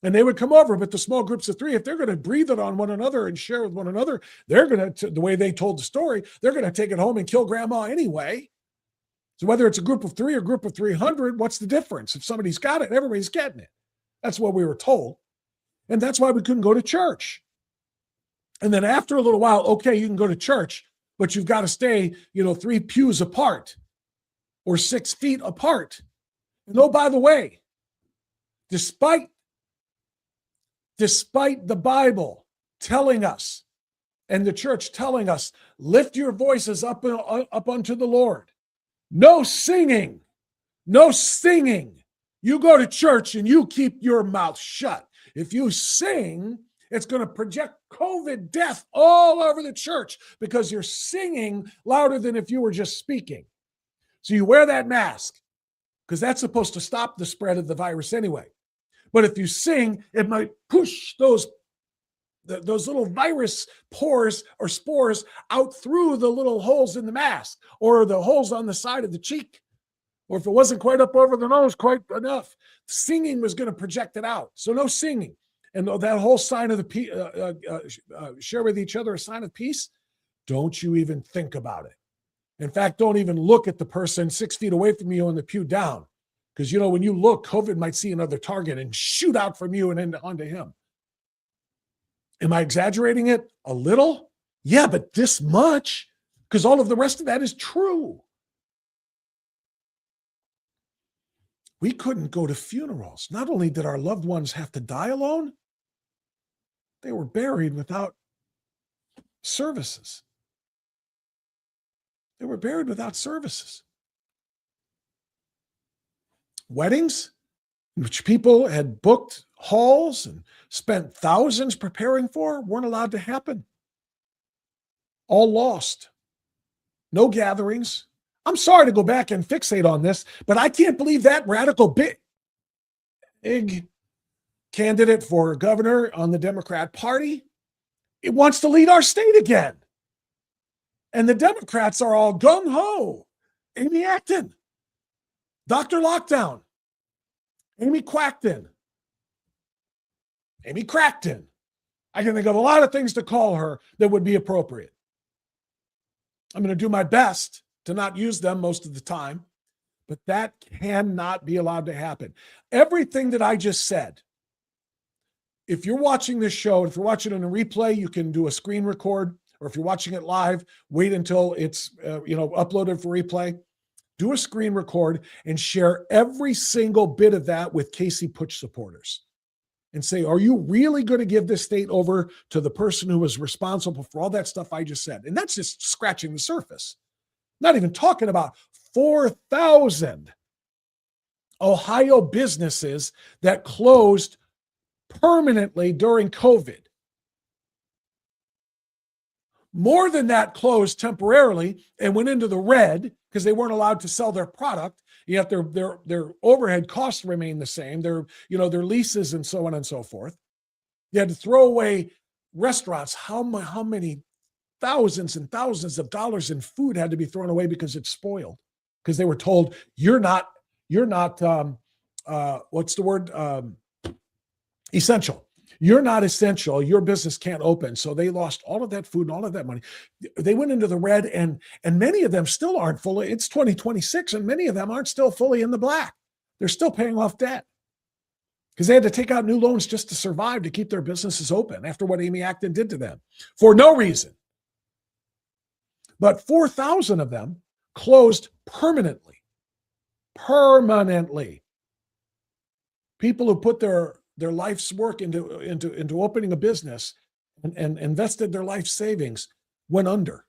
And they would come over, but the small groups of 3, if they're going to breathe it on one another and share with one another, they're going to, the way they told the story, they're going to take it home and kill grandma anyway. So whether it's a group of 3 or a group of 300, what's the difference? If somebody's got it, everybody's getting it. That's what we were told. And that's why we couldn't go to church. And then after a little while, okay, you can go to church, but you've got to stay, 3 pews apart or 6 feet apart. And oh, by the way, despite the Bible telling us and the church telling us, lift your voices up unto the Lord. No singing, no singing. You go to church and you keep your mouth shut. If you sing, it's going to project COVID death all over the church because you're singing louder than if you were just speaking. So you wear that mask because that's supposed to stop the spread of the virus anyway. But if you sing, it might push those little virus pores or spores out through the little holes in the mask or the holes on the side of the cheek. Or if it wasn't quite up over the nose, quite enough, singing was going to project it out. So no singing. And that whole sign of the share with each other a sign of peace, don't you even think about it. In fact, don't even look at the person 6 feet away from you on the pew down. Because, when you look, COVID might see another target and shoot out from you and onto him. Am I exaggerating it a little? Yeah, but this much, because all of the rest of that is true. We couldn't go to funerals. Not only did our loved ones have to die alone, they were buried without services. They were buried without services. Weddings, which people had booked halls and spent thousands preparing for, weren't allowed to happen. All lost. No gatherings. I'm sorry to go back and fixate on this, but I can't believe that radical big candidate for governor on the Democrat Party, it wants to lead our state again. And the Democrats are all gung-ho. Amy Acton, Dr. Lockdown, Amy Quackton, Amy Crackton. I can think of a lot of things to call her that would be appropriate. I'm going to do my best to not use them most of the time, but that cannot be allowed to happen. Everything that I just said, if you're watching this show, if you're watching it in a replay, you can do a screen record, or if you're watching it live, wait until it's uploaded for replay. Do a screen record and share every single bit of that with Casey Putsch supporters and say, are you really going to give this state over to the person who was responsible for all that stuff I just said? And that's just scratching the surface. Not even talking about 4,000 Ohio businesses that closed permanently during COVID. More than that closed temporarily and went into the red because they weren't allowed to sell their product. Yet their overhead costs remain the same. Their leases and so on and so forth. You had to throw away restaurants. How many thousands and thousands of dollars in food had to be thrown away because it's spoiled? Because they were told you're not what's the word? Essential. You're not essential. Your business can't open. So they lost all of that food and all of that money. They went into the red, and many of them still aren't fully. It's 2026, and many of them aren't still fully in the black. They're still paying off debt because they had to take out new loans just to survive, to keep their businesses open after what Amy Acton did to them for no reason. But 4,000 of them closed permanently. Permanently. People who put their life's work into opening a business and invested their life savings went under.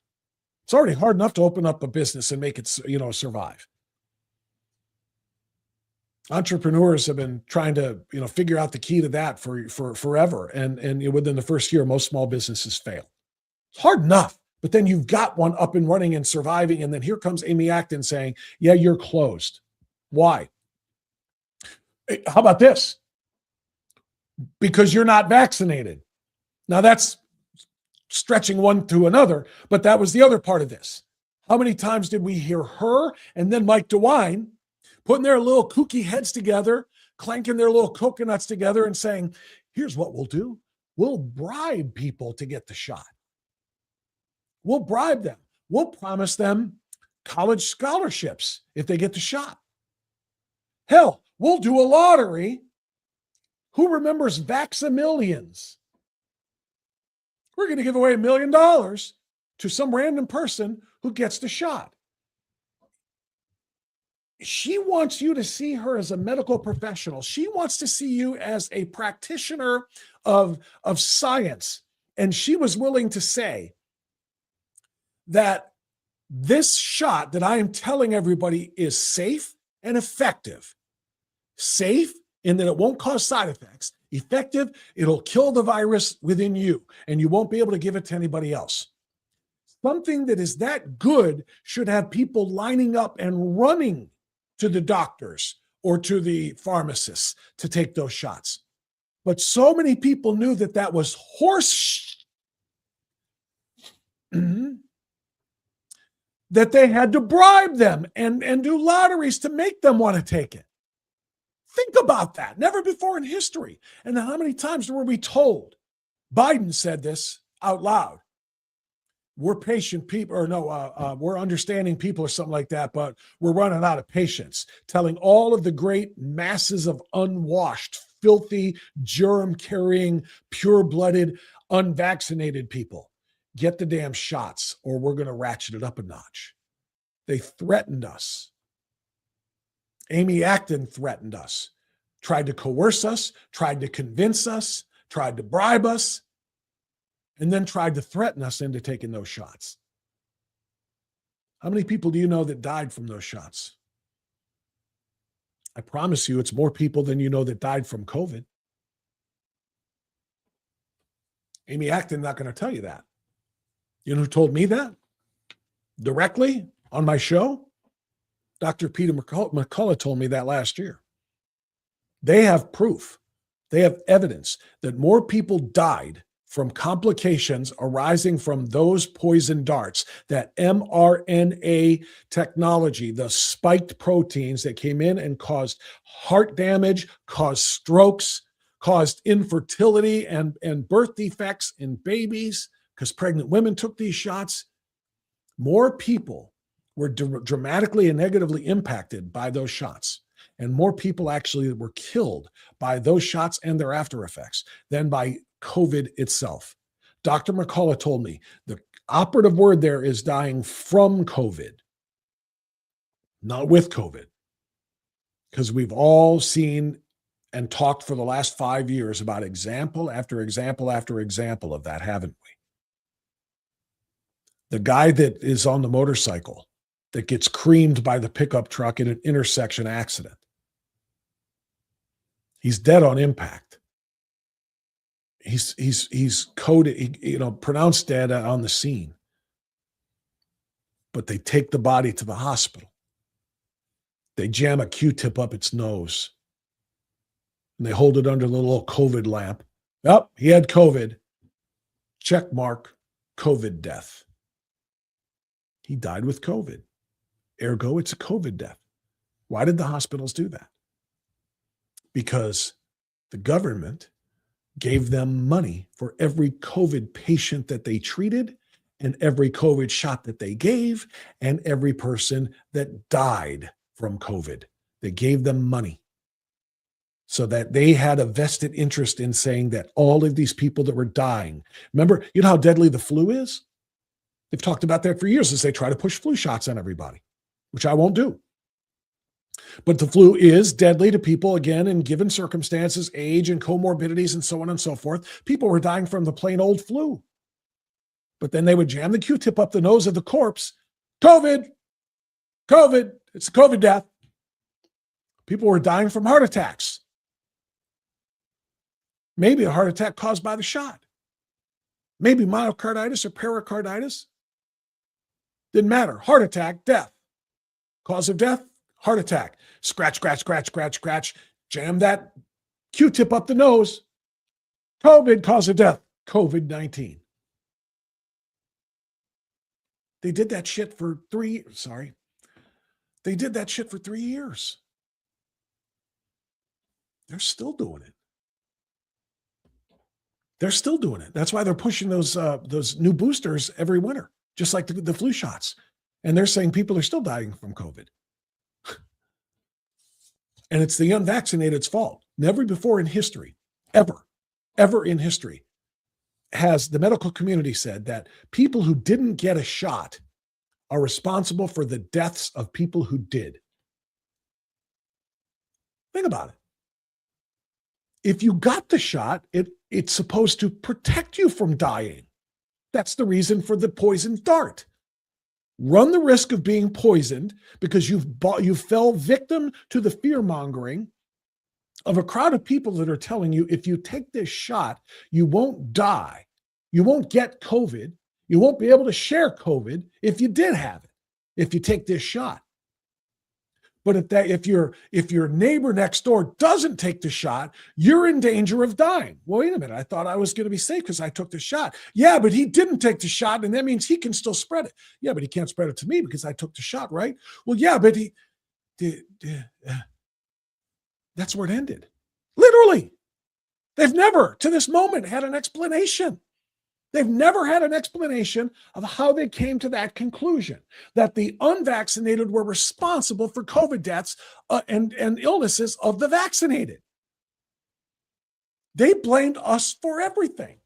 It's already hard enough to open up a business and make it, survive. Entrepreneurs have been trying to, figure out the key to that for forever. And within the first year, most small businesses fail. It's hard enough, but then you've got one up and running and surviving. And then here comes Amy Acton saying, yeah, you're closed. Why? How about this? Because you're not vaccinated. Now that's stretching one to another, but that was the other part of this. How many times did we hear her and then Mike DeWine putting their little kooky heads together, clanking their little coconuts together and saying, here's what we'll do. We'll bribe people to get the shot. We'll bribe them. We'll promise them college scholarships if they get the shot. Hell, we'll do a lottery. Who remembers Vaxamillions? We're going to give away $1 million to some random person who gets the shot. She wants you to see her as a medical professional. She wants to see you as a practitioner of science. And she was willing to say that this shot that I am telling everybody is safe and effective. Safe in that it won't cause side effects. Effective, it'll kill the virus within you, and you won't be able to give it to anybody else. Something that is that good should have people lining up and running to the doctors or to the pharmacists to take those shots. But so many people knew that that was horse that they had to bribe them and do lotteries to make them want to take it. Think about that. Never before in history. And how many times were we told? Biden said this out loud. We're patient people, or no, we're understanding people or something like that, but we're running out of patience. Telling all of the great masses of unwashed, filthy, germ-carrying, pure-blooded, unvaccinated people, get the damn shots or we're going to ratchet it up a notch. They threatened us. Amy Acton threatened us, tried to coerce us, tried to convince us, tried to bribe us, and then tried to threaten us into taking those shots. How many people do you know that died from those shots? I promise you it's more people than you know that died from COVID. Amy Acton not going to tell you that. You know who told me that? Directly on my show? Dr. Peter McCullough told me that last year. They have proof. They have evidence that more people died from complications arising from those poison darts, that mRNA technology, the spiked proteins that came in and caused heart damage, caused strokes, caused infertility and birth defects in babies because pregnant women took these shots. More people were dramatically and negatively impacted by those shots. And more people actually were killed by those shots and their after effects than by COVID itself. Dr. McCullough told me the operative word there is dying from COVID, not with COVID. Because we've all seen and talked for the last 5 years about example after example after example of that, haven't we? The guy that is on the motorcycle that gets creamed by the pickup truck in an intersection accident. He's dead on impact. He's coded, pronounced dead on the scene. But they take the body to the hospital. They jam a Q-tip up its nose. And they hold it under the little COVID lamp. Oh, he had COVID. Check mark, COVID death. He died with COVID. Ergo, it's a COVID death. Why did the hospitals do that? Because the government gave them money for every COVID patient that they treated and every COVID shot that they gave and every person that died from COVID. They gave them money so that they had a vested interest in saying that all of these people that were dying, remember, you know how deadly the flu is? They've talked about that for years as they try to push flu shots on everybody, which I won't do. But the flu is deadly to people, again, in given circumstances, age and comorbidities and so on and so forth. People were dying from the plain old flu. But then they would jam the Q-tip up the nose of the corpse. COVID, it's a COVID death. People were dying from heart attacks. Maybe a heart attack caused by the shot. Maybe myocarditis or pericarditis. Didn't matter. Heart attack, death. Cause of death, heart attack. Scratch, scratch, scratch, scratch, scratch. Jam that Q-tip up the nose. COVID, cause of death, COVID-19. They did that shit for 3 years. They did that shit for 3 years. They're still doing it. They're still doing it. That's why they're pushing those new boosters every winter, just like the flu shots. And they're saying people are still dying from COVID. And it's the unvaccinated's fault. Never before in history, ever in history, has the medical community said that people who didn't get a shot are responsible for the deaths of people who did. Think about it. If you got the shot, it's supposed to protect you from dying. That's the reason for the poison dart. Run the risk of being poisoned because you fell victim to the fear-mongering of a crowd of people that are telling you if you take this shot, you won't die. You won't get COVID. You won't be able to share COVID if you did have it, if you take this shot. But if your neighbor next door doesn't take the shot, you're in danger of dying. Well, wait a minute. I thought I was going to be safe because I took the shot. Yeah, but he didn't take the shot, and that means he can still spread it. Yeah, but he can't spread it to me because I took the shot, right? Well, yeah, but he did. That's where it ended. Literally. They've never, to this moment, had an explanation. They've never had an explanation of how they came to that conclusion, that the unvaccinated were responsible for COVID deaths and illnesses of the vaccinated. They blamed us for everything.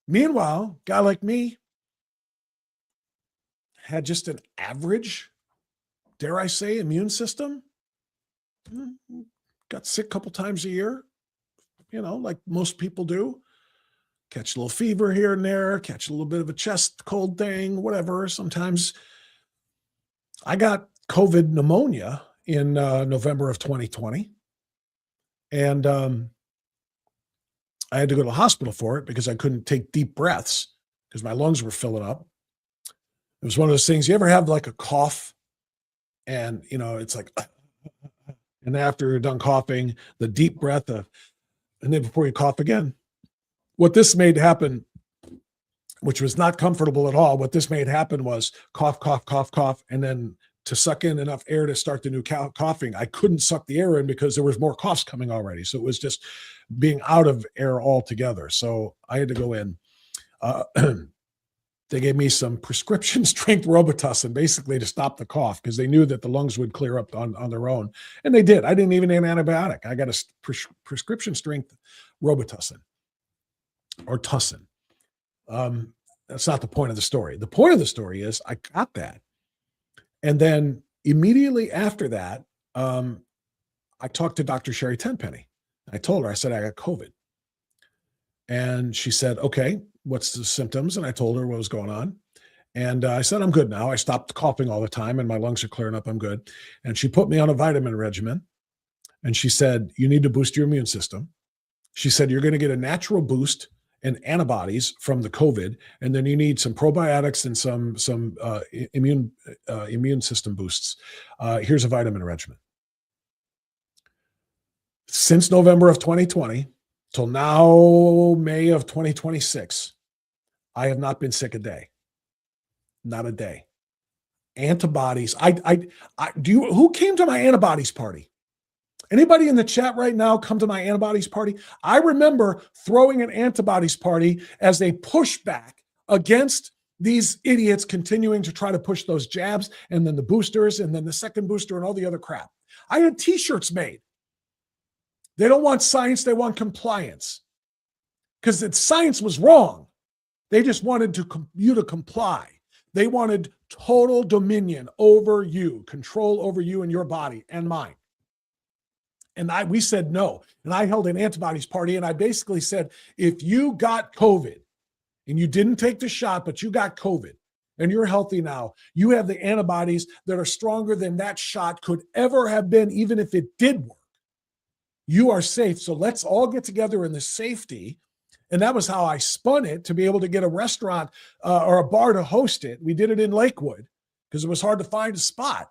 Meanwhile, a guy like me had just an average, dare I say, immune system. Got sick a couple times a year, like most people do. Catch a little fever here and there, catch a little bit of a chest cold thing, whatever. Sometimes I got COVID pneumonia in November of 2020. And I had to go to the hospital for it because I couldn't take deep breaths because my lungs were filling up. It was one of those things, you ever have like a cough and, it's like, and after you're done coughing, the deep breath, and then before you cough again. What this made happen, which was not comfortable at all, what this made happen was cough, cough, cough, cough, and then to suck in enough air to start the new coughing, I couldn't suck the air in because there was more coughs coming already. So it was just being out of air altogether. So I had to go in. They gave me some prescription strength Robitussin, basically to stop the cough, because they knew that the lungs would clear up on their own. And they did. I didn't even need an antibiotic. I got a prescription strength Robitussin or Tussin. That's not the point of the story. The point of the story is I got that. And then immediately after that, I talked to Dr. Sherry Tenpenny. I told her, I said, I got COVID. And she said, okay, what's the symptoms? And I told her what was going on. And I said, I'm good now. I stopped coughing all the time and my lungs are clearing up. I'm good. And she put me on a vitamin regimen. And she said, you need to boost your immune system. She said, you're going to get a natural boost and antibodies from the COVID. And then you need some probiotics and some immune system boosts. Here's a vitamin regimen. Since November of 2020 till now, May of 2026, I have not been sick a day. Not a day. Antibodies. Who came to my antibodies party? Anybody in the chat right now come to my antibodies party? I remember throwing an antibodies party as a pushback against these idiots continuing to try to push those jabs and then the boosters and then the second booster and all the other crap. I had t-shirts made. They don't want science, they want compliance. Because science was wrong. They just wanted you to comply. They wanted total dominion over you, control over you and your body and mine. And we said no. And I held an antibodies party and I basically said, if you got COVID and you didn't take the shot, but you got COVID and you're healthy now, you have the antibodies that are stronger than that shot could ever have been, even if it did work. You are safe. So let's all get together in the safety. And that was how I spun it, to be able to get a restaurant or a bar to host it. We did it in Lakewood because it was hard to find a spot,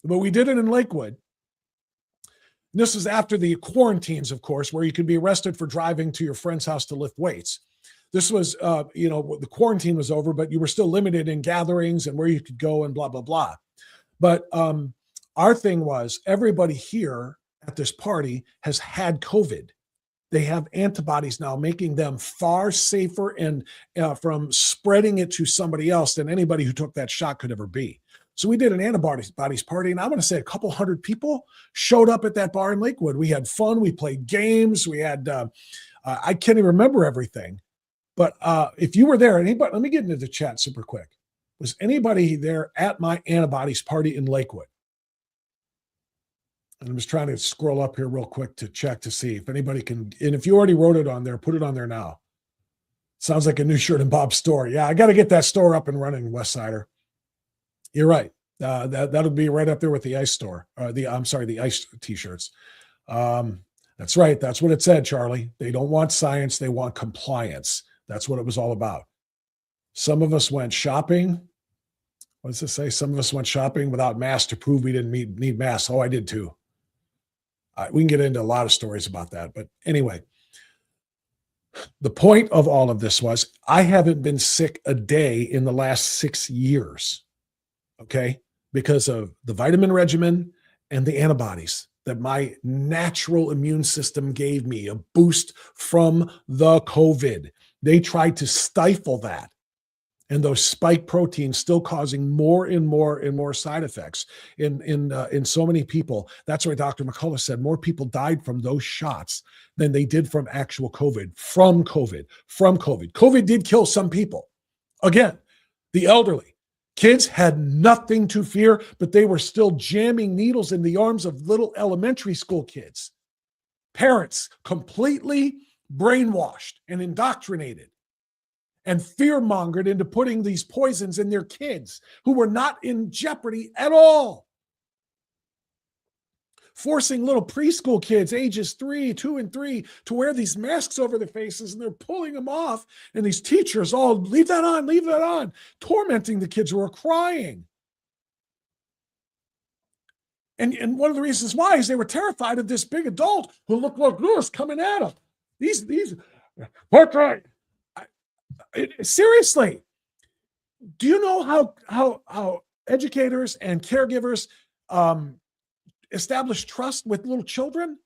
but we did it in Lakewood. And this was after the quarantines, of course, where you could be arrested for driving to your friend's house to lift weights. This was, the quarantine was over, but you were still limited in gatherings and where you could go and blah, blah, blah. But our thing was, everybody here at this party has had COVID. They have antibodies now, making them far safer and from spreading it to somebody else than anybody who took that shot could ever be. So we did an antibodies party, and I want to say a couple hundred people showed up at that bar in Lakewood. We had fun. We played games. We had, I can't even remember everything. But if you were there, anybody, let me get into the chat super quick. Was anybody there at my antibodies party in Lakewood? And I'm just trying to scroll up here real quick to check to see if anybody can. And if you already wrote it on there, put it on there now. Sounds like a new shirt in Bob's store. Yeah, I got to get that store up and running, Westsider. You're right. That'll be right up there with the ice store. The ice t-shirts. That's right. That's what it said, Charlie. They don't want science. They want compliance. That's what it was all about. Some of us went shopping. What does it say? Some of us went shopping without masks to prove we didn't need masks. Oh, I did too. We can get into a lot of stories about that. But anyway, the point of all of this was I haven't been sick a day in the last 6 years. Okay? Because of the vitamin regimen and the antibodies that my natural immune system gave me, a boost from the COVID. They tried to stifle that. And those spike proteins still causing more and more side effects in so many people. That's why Dr. McCullough said more people died from those shots than they did from actual COVID, from COVID. COVID did kill some people. Again, the elderly. Kids had nothing to fear, but they were still jamming needles in the arms of little elementary school kids. Parents completely brainwashed and indoctrinated and fear-mongered into putting these poisons in their kids who were not in jeopardy at all. Forcing little preschool kids, ages 2 and 3, to wear these masks over their faces, and they're pulling them off. And these teachers all, leave that on, tormenting the kids who are crying. And one of the reasons why is they were terrified of this big adult who looked like this coming at them. These, what right? Seriously, do you know how educators and caregivers establish trust with little children?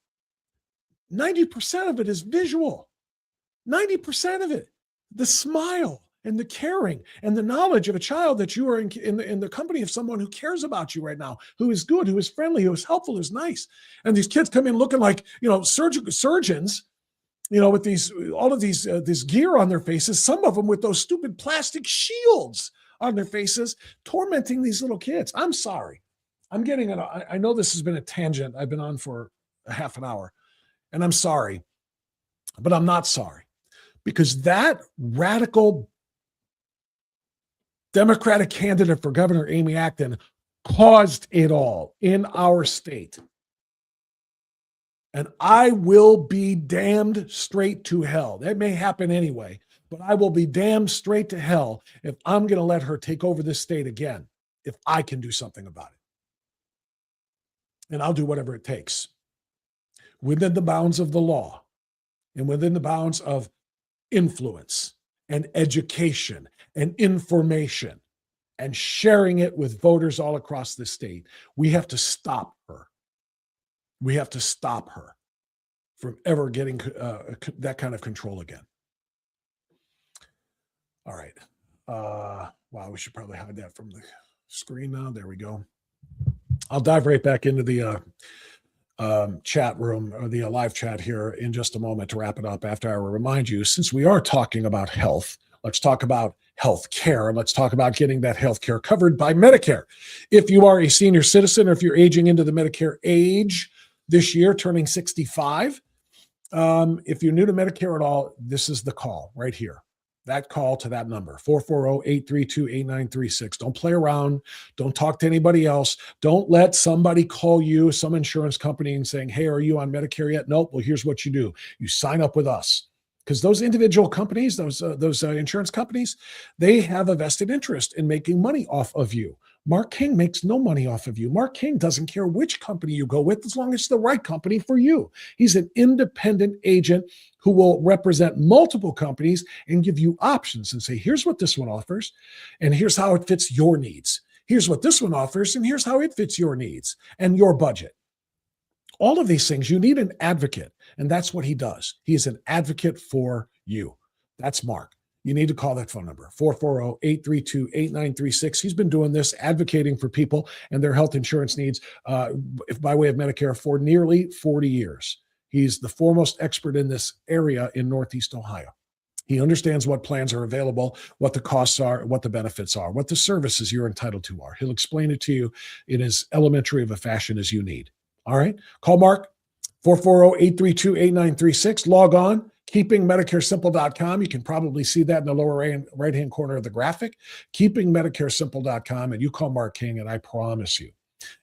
90% of it is visual. 90% of it, the smile and the caring and the knowledge of a child that you are in the company of someone who cares about you right now, who is good, who is friendly, who is helpful, who's nice. And these kids come in looking like, surgeons, with all of these this gear on their faces, some of them with those stupid plastic shields on their faces, tormenting these little kids. I'm sorry. I know this has been a tangent. I've been on for a half an hour, and I'm sorry, but I'm not sorry, because that radical Democratic candidate for governor, Amy Acton, caused it all in our state. And I will be damned straight to hell. That may happen anyway, but I will be damned straight to hell if I'm going to let her take over this state again, if I can do something about it. And I'll do whatever it takes within the bounds of the law and within the bounds of influence and education and information and sharing it with voters all across the state. We have to stop her. We have to stop her from ever getting that kind of control again. All right. Wow, we should probably hide that from the screen now. There we go. I'll dive right back into the chat room, or the live chat here in just a moment to wrap it up. After I will remind you, since we are talking about health, let's talk about health care. Let's talk about getting that health care covered by Medicare. If you are a senior citizen, or if you're aging into the Medicare age this year, turning 65, if you're new to Medicare at all, this is the call right here. That call to that number, 440-832-8936. Don't play around. Don't talk to anybody else. Don't let somebody call you, some insurance company, and saying, hey, are you on Medicare yet? Nope. Well, here's what you do. You sign up with us. Because those individual companies, those insurance companies, they have a vested interest in making money off of you. Mark King makes no money off of you. Mark King doesn't care which company you go with as long as it's the right company for you. He's an independent agent who will represent multiple companies and give you options and say, here's what this one offers, and here's how it fits your needs. Here's what this one offers, and here's how it fits your needs and your budget. All of these things, you need an advocate, and that's what he does. He is an advocate for you. That's Mark. You need to call that phone number, 440-832-8936. He's been doing this, advocating for people and their health insurance needs by way of Medicare for nearly 40 years. He's the foremost expert in this area in Northeast Ohio. He understands what plans are available, what the costs are, what the benefits are, what the services you're entitled to are. He'll explain it to you in as elementary of a fashion as you need. All right? Call Mark, 440-832-8936. Log on, keepingmedicaresimple.com. You can probably see that in the lower right-hand corner of the graphic, keepingmedicaresimple.com, and you call Mark King, and I promise you,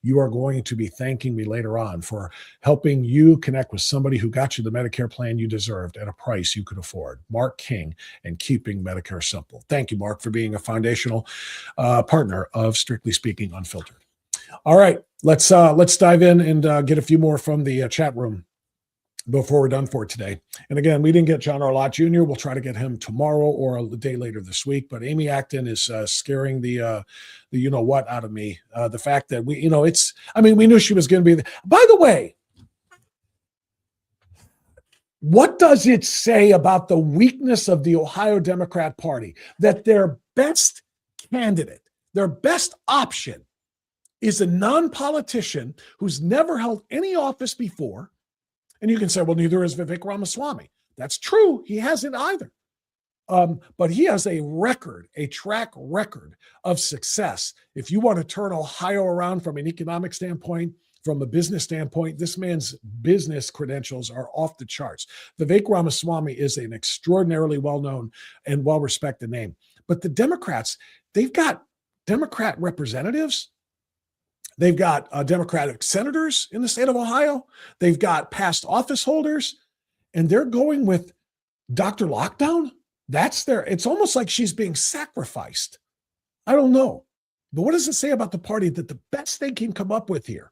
you are going to be thanking me later on for helping you connect with somebody who got you the Medicare plan you deserved at a price you could afford. Mark King and Keeping Medicare Simple. Thank you, Mark, for being a foundational partner of Strictly Speaking Unfiltered. All right, let's dive in and get a few more from the chat room before we're done for today. And again, we didn't get John Arlott Jr. We'll try to get him tomorrow or a day later this week. But Amy Acton is scaring the you-know-what out of me. The fact that we knew she was going to be. By the way, what does it say about the weakness of the Ohio Democrat Party that their best candidate, their best option, is a non-politician who's never held any office before? And you can say, well, neither is Vivek Ramaswamy. That's true. He hasn't either. But he has a track record of success. If you want to turn Ohio around from an economic standpoint, from a business standpoint, this man's business credentials are off the charts. Vivek Ramaswamy is an extraordinarily well-known and well-respected name. But the Democrats, they've got Democrat representatives. They've got Democratic senators in the state of Ohio. They've got past office holders, and they're going with Dr. Lockdown. It's almost like she's being sacrificed. I don't know. But what does it say about the party that the best they can come up with here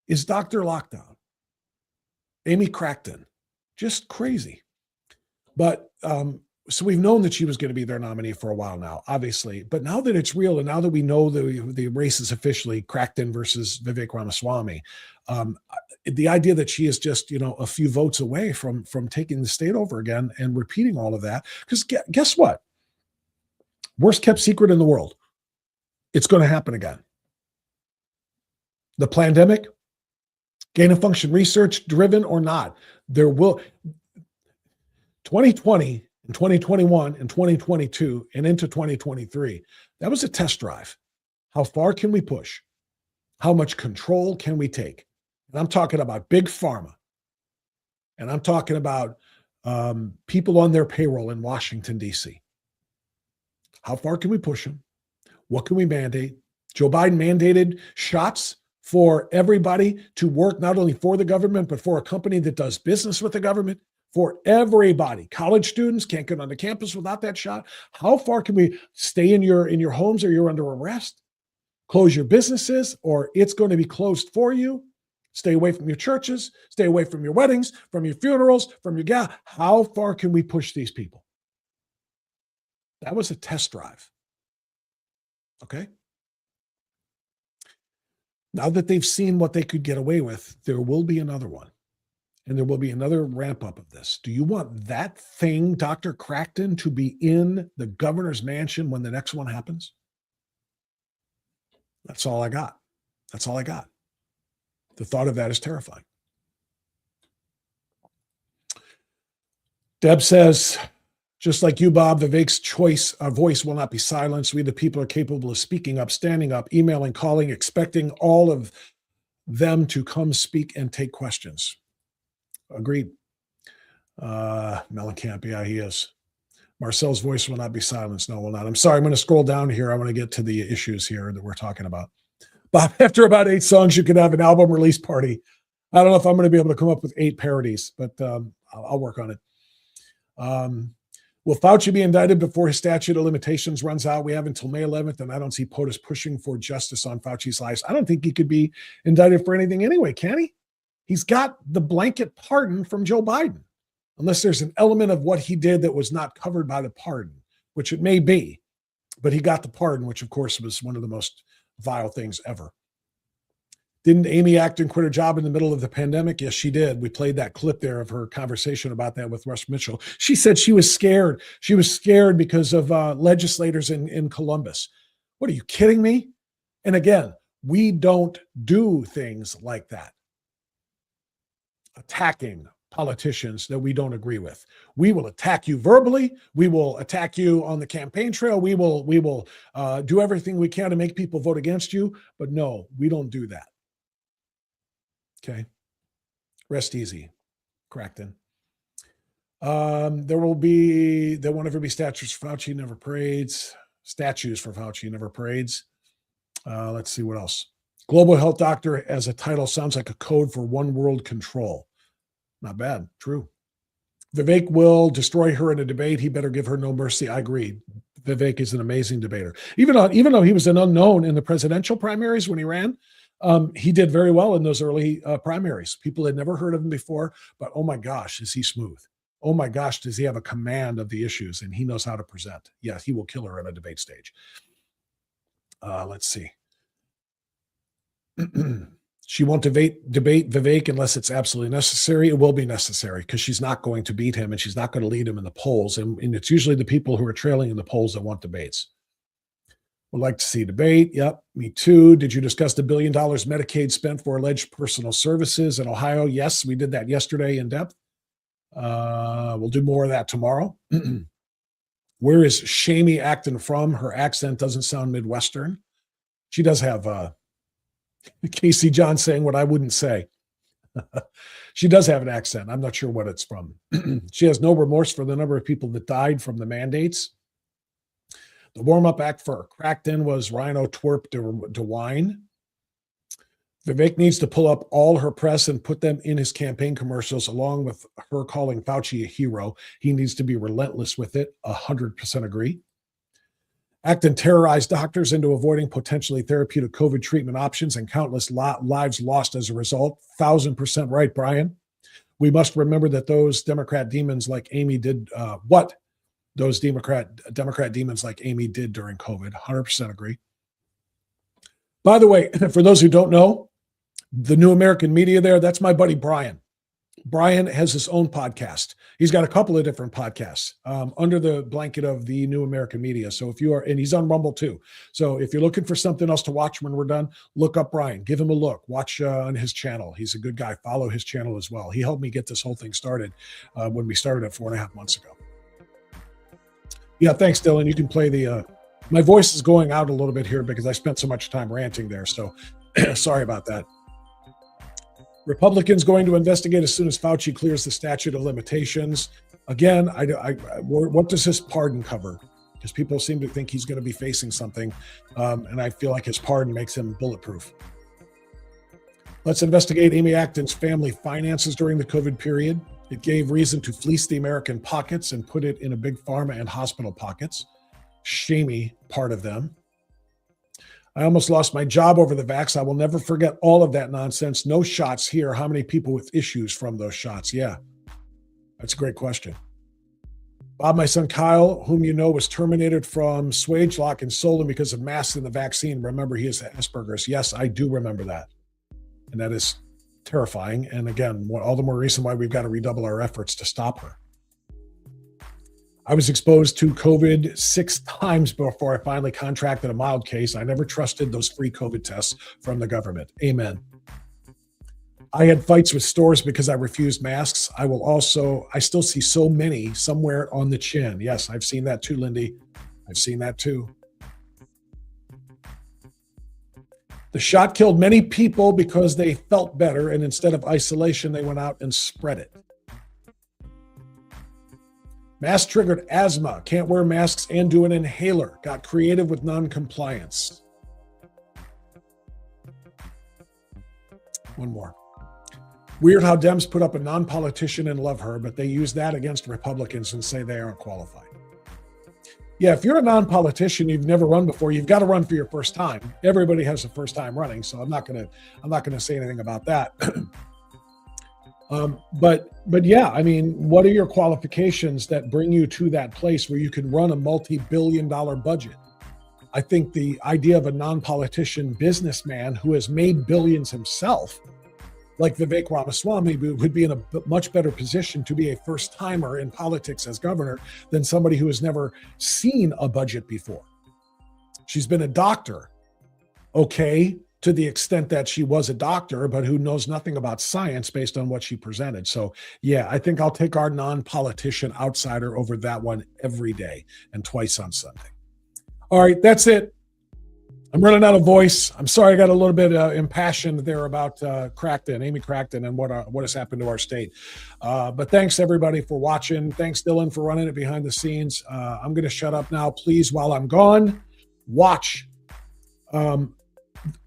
is Dr. Lockdown? Amy Acton. Just crazy. But so we've known that she was going to be their nominee for a while now, obviously. But now that it's real, and now that we know the race is officially Acton versus Vivek Ramaswamy, the idea that she is just a few votes away from taking the state over again and repeating all of that. Because guess what? Worst kept secret in the world. It's going to happen again. The pandemic, gain of function research driven or not, there will 2020 and 2021 and 2022 and into 2023. That was a test drive. How far can we push? How much control can we take? And I'm talking about big pharma. And I'm talking about people on their payroll in Washington, D.C. How far can we push them? What can we mandate? Joe Biden mandated shots for everybody to work not only for the government, but for a company that does business with the government. For everybody. College students can't get on the campus without that shot. How far can we stay in your homes or you're under arrest? Close your businesses or it's going to be closed for you. Stay away from your churches. Stay away from your weddings, from your funerals, from your gas. How far can we push these people? That was a test drive. Okay? Now that they've seen what they could get away with, there will be another one. And there will be another ramp up of this. Do you want that thing, Dr. Crackton, to be in the governor's mansion when the next one happens? That's all I got. That's all I got. The thought of that is terrifying. Deb says, just like you, Bob, Vivek's voice will not be silenced. We, the people, are capable of speaking up, standing up, emailing, calling, expecting all of them to come speak and take questions. Agreed. Mellencamp, yeah, he is. Marcel's voice will not be silenced. No, will not. I'm sorry. I'm going to scroll down here. I want to get to the issues here that we're talking about. Bob, after about 8 songs, you could have an album release party. I don't know if I'm going to be able to come up with 8 parodies, but I'll work on it. Will Fauci be indicted before his statute of limitations runs out? We have until May 11th, and I don't see POTUS pushing for justice on Fauci's lies. I don't think he could be indicted for anything anyway, can he? He's got the blanket pardon from Joe Biden, unless there's an element of what he did that was not covered by the pardon, which it may be. But he got the pardon, which, of course, was one of the most vile things ever. Didn't Amy Acton quit her job in the middle of the pandemic? Yes, she did. We played that clip there of her conversation about that with Russ Mitchell. She said she was scared. She was scared because of legislators in Columbus. What, are you kidding me? And again, we don't do things like that. Attacking politicians that we don't agree with. We will attack you verbally. We will attack you on the campaign trail. We will do everything we can to make people vote against you. But no, we don't do that. Okay. Rest easy, Crackton. There won't ever be statues for Fauci, never parades. Statues for Fauci, never parades. Let's see what else. Global Health Doctor as a title sounds like a code for one world control. Not bad. True. Vivek will destroy her in a debate. He better give her no mercy. I agree. Vivek is an amazing debater. Even though he was an unknown in the presidential primaries when he ran, he did very well in those early primaries. People had never heard of him before, but oh my gosh, is he smooth. Oh my gosh, does he have a command of the issues, and he knows how to present. Yes, he will kill her on a debate stage. Let's see. She won't debate Vivek unless it's absolutely necessary. It will be necessary because she's not going to beat him and she's not going to lead him in the polls. And it's usually the people who are trailing in the polls that want debates. Would like to see debate. Yep, me too. Did you discuss the $1 billion Medicaid spent for alleged personal services in Ohio? Yes, we did that yesterday in depth. We'll do more of that tomorrow. Where is Shamey Acton from? Her accent doesn't sound Midwestern. She does have Casey John saying what I wouldn't say. She does have an accent. I'm not sure what it's from. She has no remorse for the number of people that died from the mandates. The warm-up act for Crackton was Rhino Twerp DeWine. Vivek needs to pull up all her press and put them in his campaign commercials, along with her calling Fauci a hero. He needs to be relentless with it. 100% agree. Acton terrorized doctors into avoiding potentially therapeutic COVID treatment options and countless lives lost as a result. 1,000% right, Brian. We must remember that those Democrat demons like Amy did what those Democrat demons like Amy did during COVID. 100% agree. By the way, for those who don't know, the New American Media there, that's my buddy Brian. Brian has his own podcast. He's got a couple of different podcasts under the blanket of the New American Media. So if you are, and he's on Rumble too. So if you're looking for something else to watch when we're done, look up Brian, give him a look, watch on his channel. He's a good guy. Follow his channel as well. He helped me get this whole thing started when we started it 4.5 months ago. Yeah, thanks, Dylan. You can play the, my voice is going out a little bit here because I spent so much time ranting there. So sorry about that. Republicans going to investigate as soon as Fauci clears the statute of limitations. Again, what does his pardon cover? Because people seem to think he's going to be facing something, and I feel like his pardon makes him bulletproof. Let's investigate Amy Acton's family finances during the COVID period. It gave reason to fleece the American pockets and put it in a big pharma and hospital pockets. Shamey part of them. I almost lost my job over the vax. I will never forget all of that nonsense. No shots here. How many people with issues from those shots? Yeah, that's a great question. Bob, my son Kyle, whom you know, was terminated from Swagelock and Solon because of masks in the vaccine. Remember, he has Asperger's. Yes, I do remember that. And that is terrifying. And again, all the more reason why we've got to redouble our efforts to stop her. I was exposed to COVID 6 times before I finally contracted a mild case. I never trusted those free COVID tests from the government. Amen. I had fights with stores because I refused masks. I still see so many somewhere on the chin. Yes, I've seen that too, Lindy. I've seen that too. The shot killed many people because they felt better, and instead of isolation, they went out and spread it. Mask triggered asthma. Can't wear masks and do an inhaler. Got creative with non-compliance. One more. Weird how Dems put up a non-politician and love her, but they use that against Republicans and say they aren't qualified. Yeah, if you're a non-politician, you've never run before, you've got to run for your first time. Everybody has a first time running, so I'm not gonna say anything about that. But yeah, I mean, what are your qualifications that bring you to that place where you can run a multi-billion-dollar budget? I think the idea of a non-politician businessman who has made billions himself, like Vivek Ramaswamy, would be in a much better position to be a first-timer in politics as governor than somebody who has never seen a budget before. She's been a doctor, okay, to the extent that she was a doctor, but who knows nothing about science based on what she presented. So yeah, I think I'll take our non-politician outsider over that one every day and twice on Sunday. All right, that's it. I'm running out of voice. I'm sorry I got a little bit impassioned there about Amy Crackton, and what has happened to our state. But thanks everybody for watching. Thanks Dylan for running it behind the scenes. I'm going to shut up now. Please, while I'm gone, watch.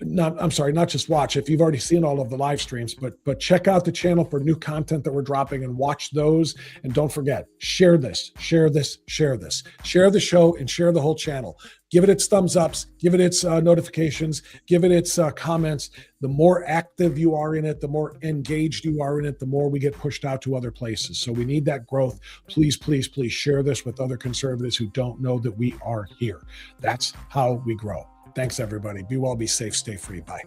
Not just watch. If you've already seen all of the live streams, but check out the channel for new content that we're dropping and watch those. And don't forget, share this, share the show, and share the whole channel. Give it its thumbs ups, give it its notifications, give it its comments. The more active you are in it, the more engaged you are in it, the more we get pushed out to other places. So we need that growth. Please, please, please share this with other conservatives who don't know that we are here. That's how we grow. Thanks, everybody. Be well, be safe, stay free. Bye.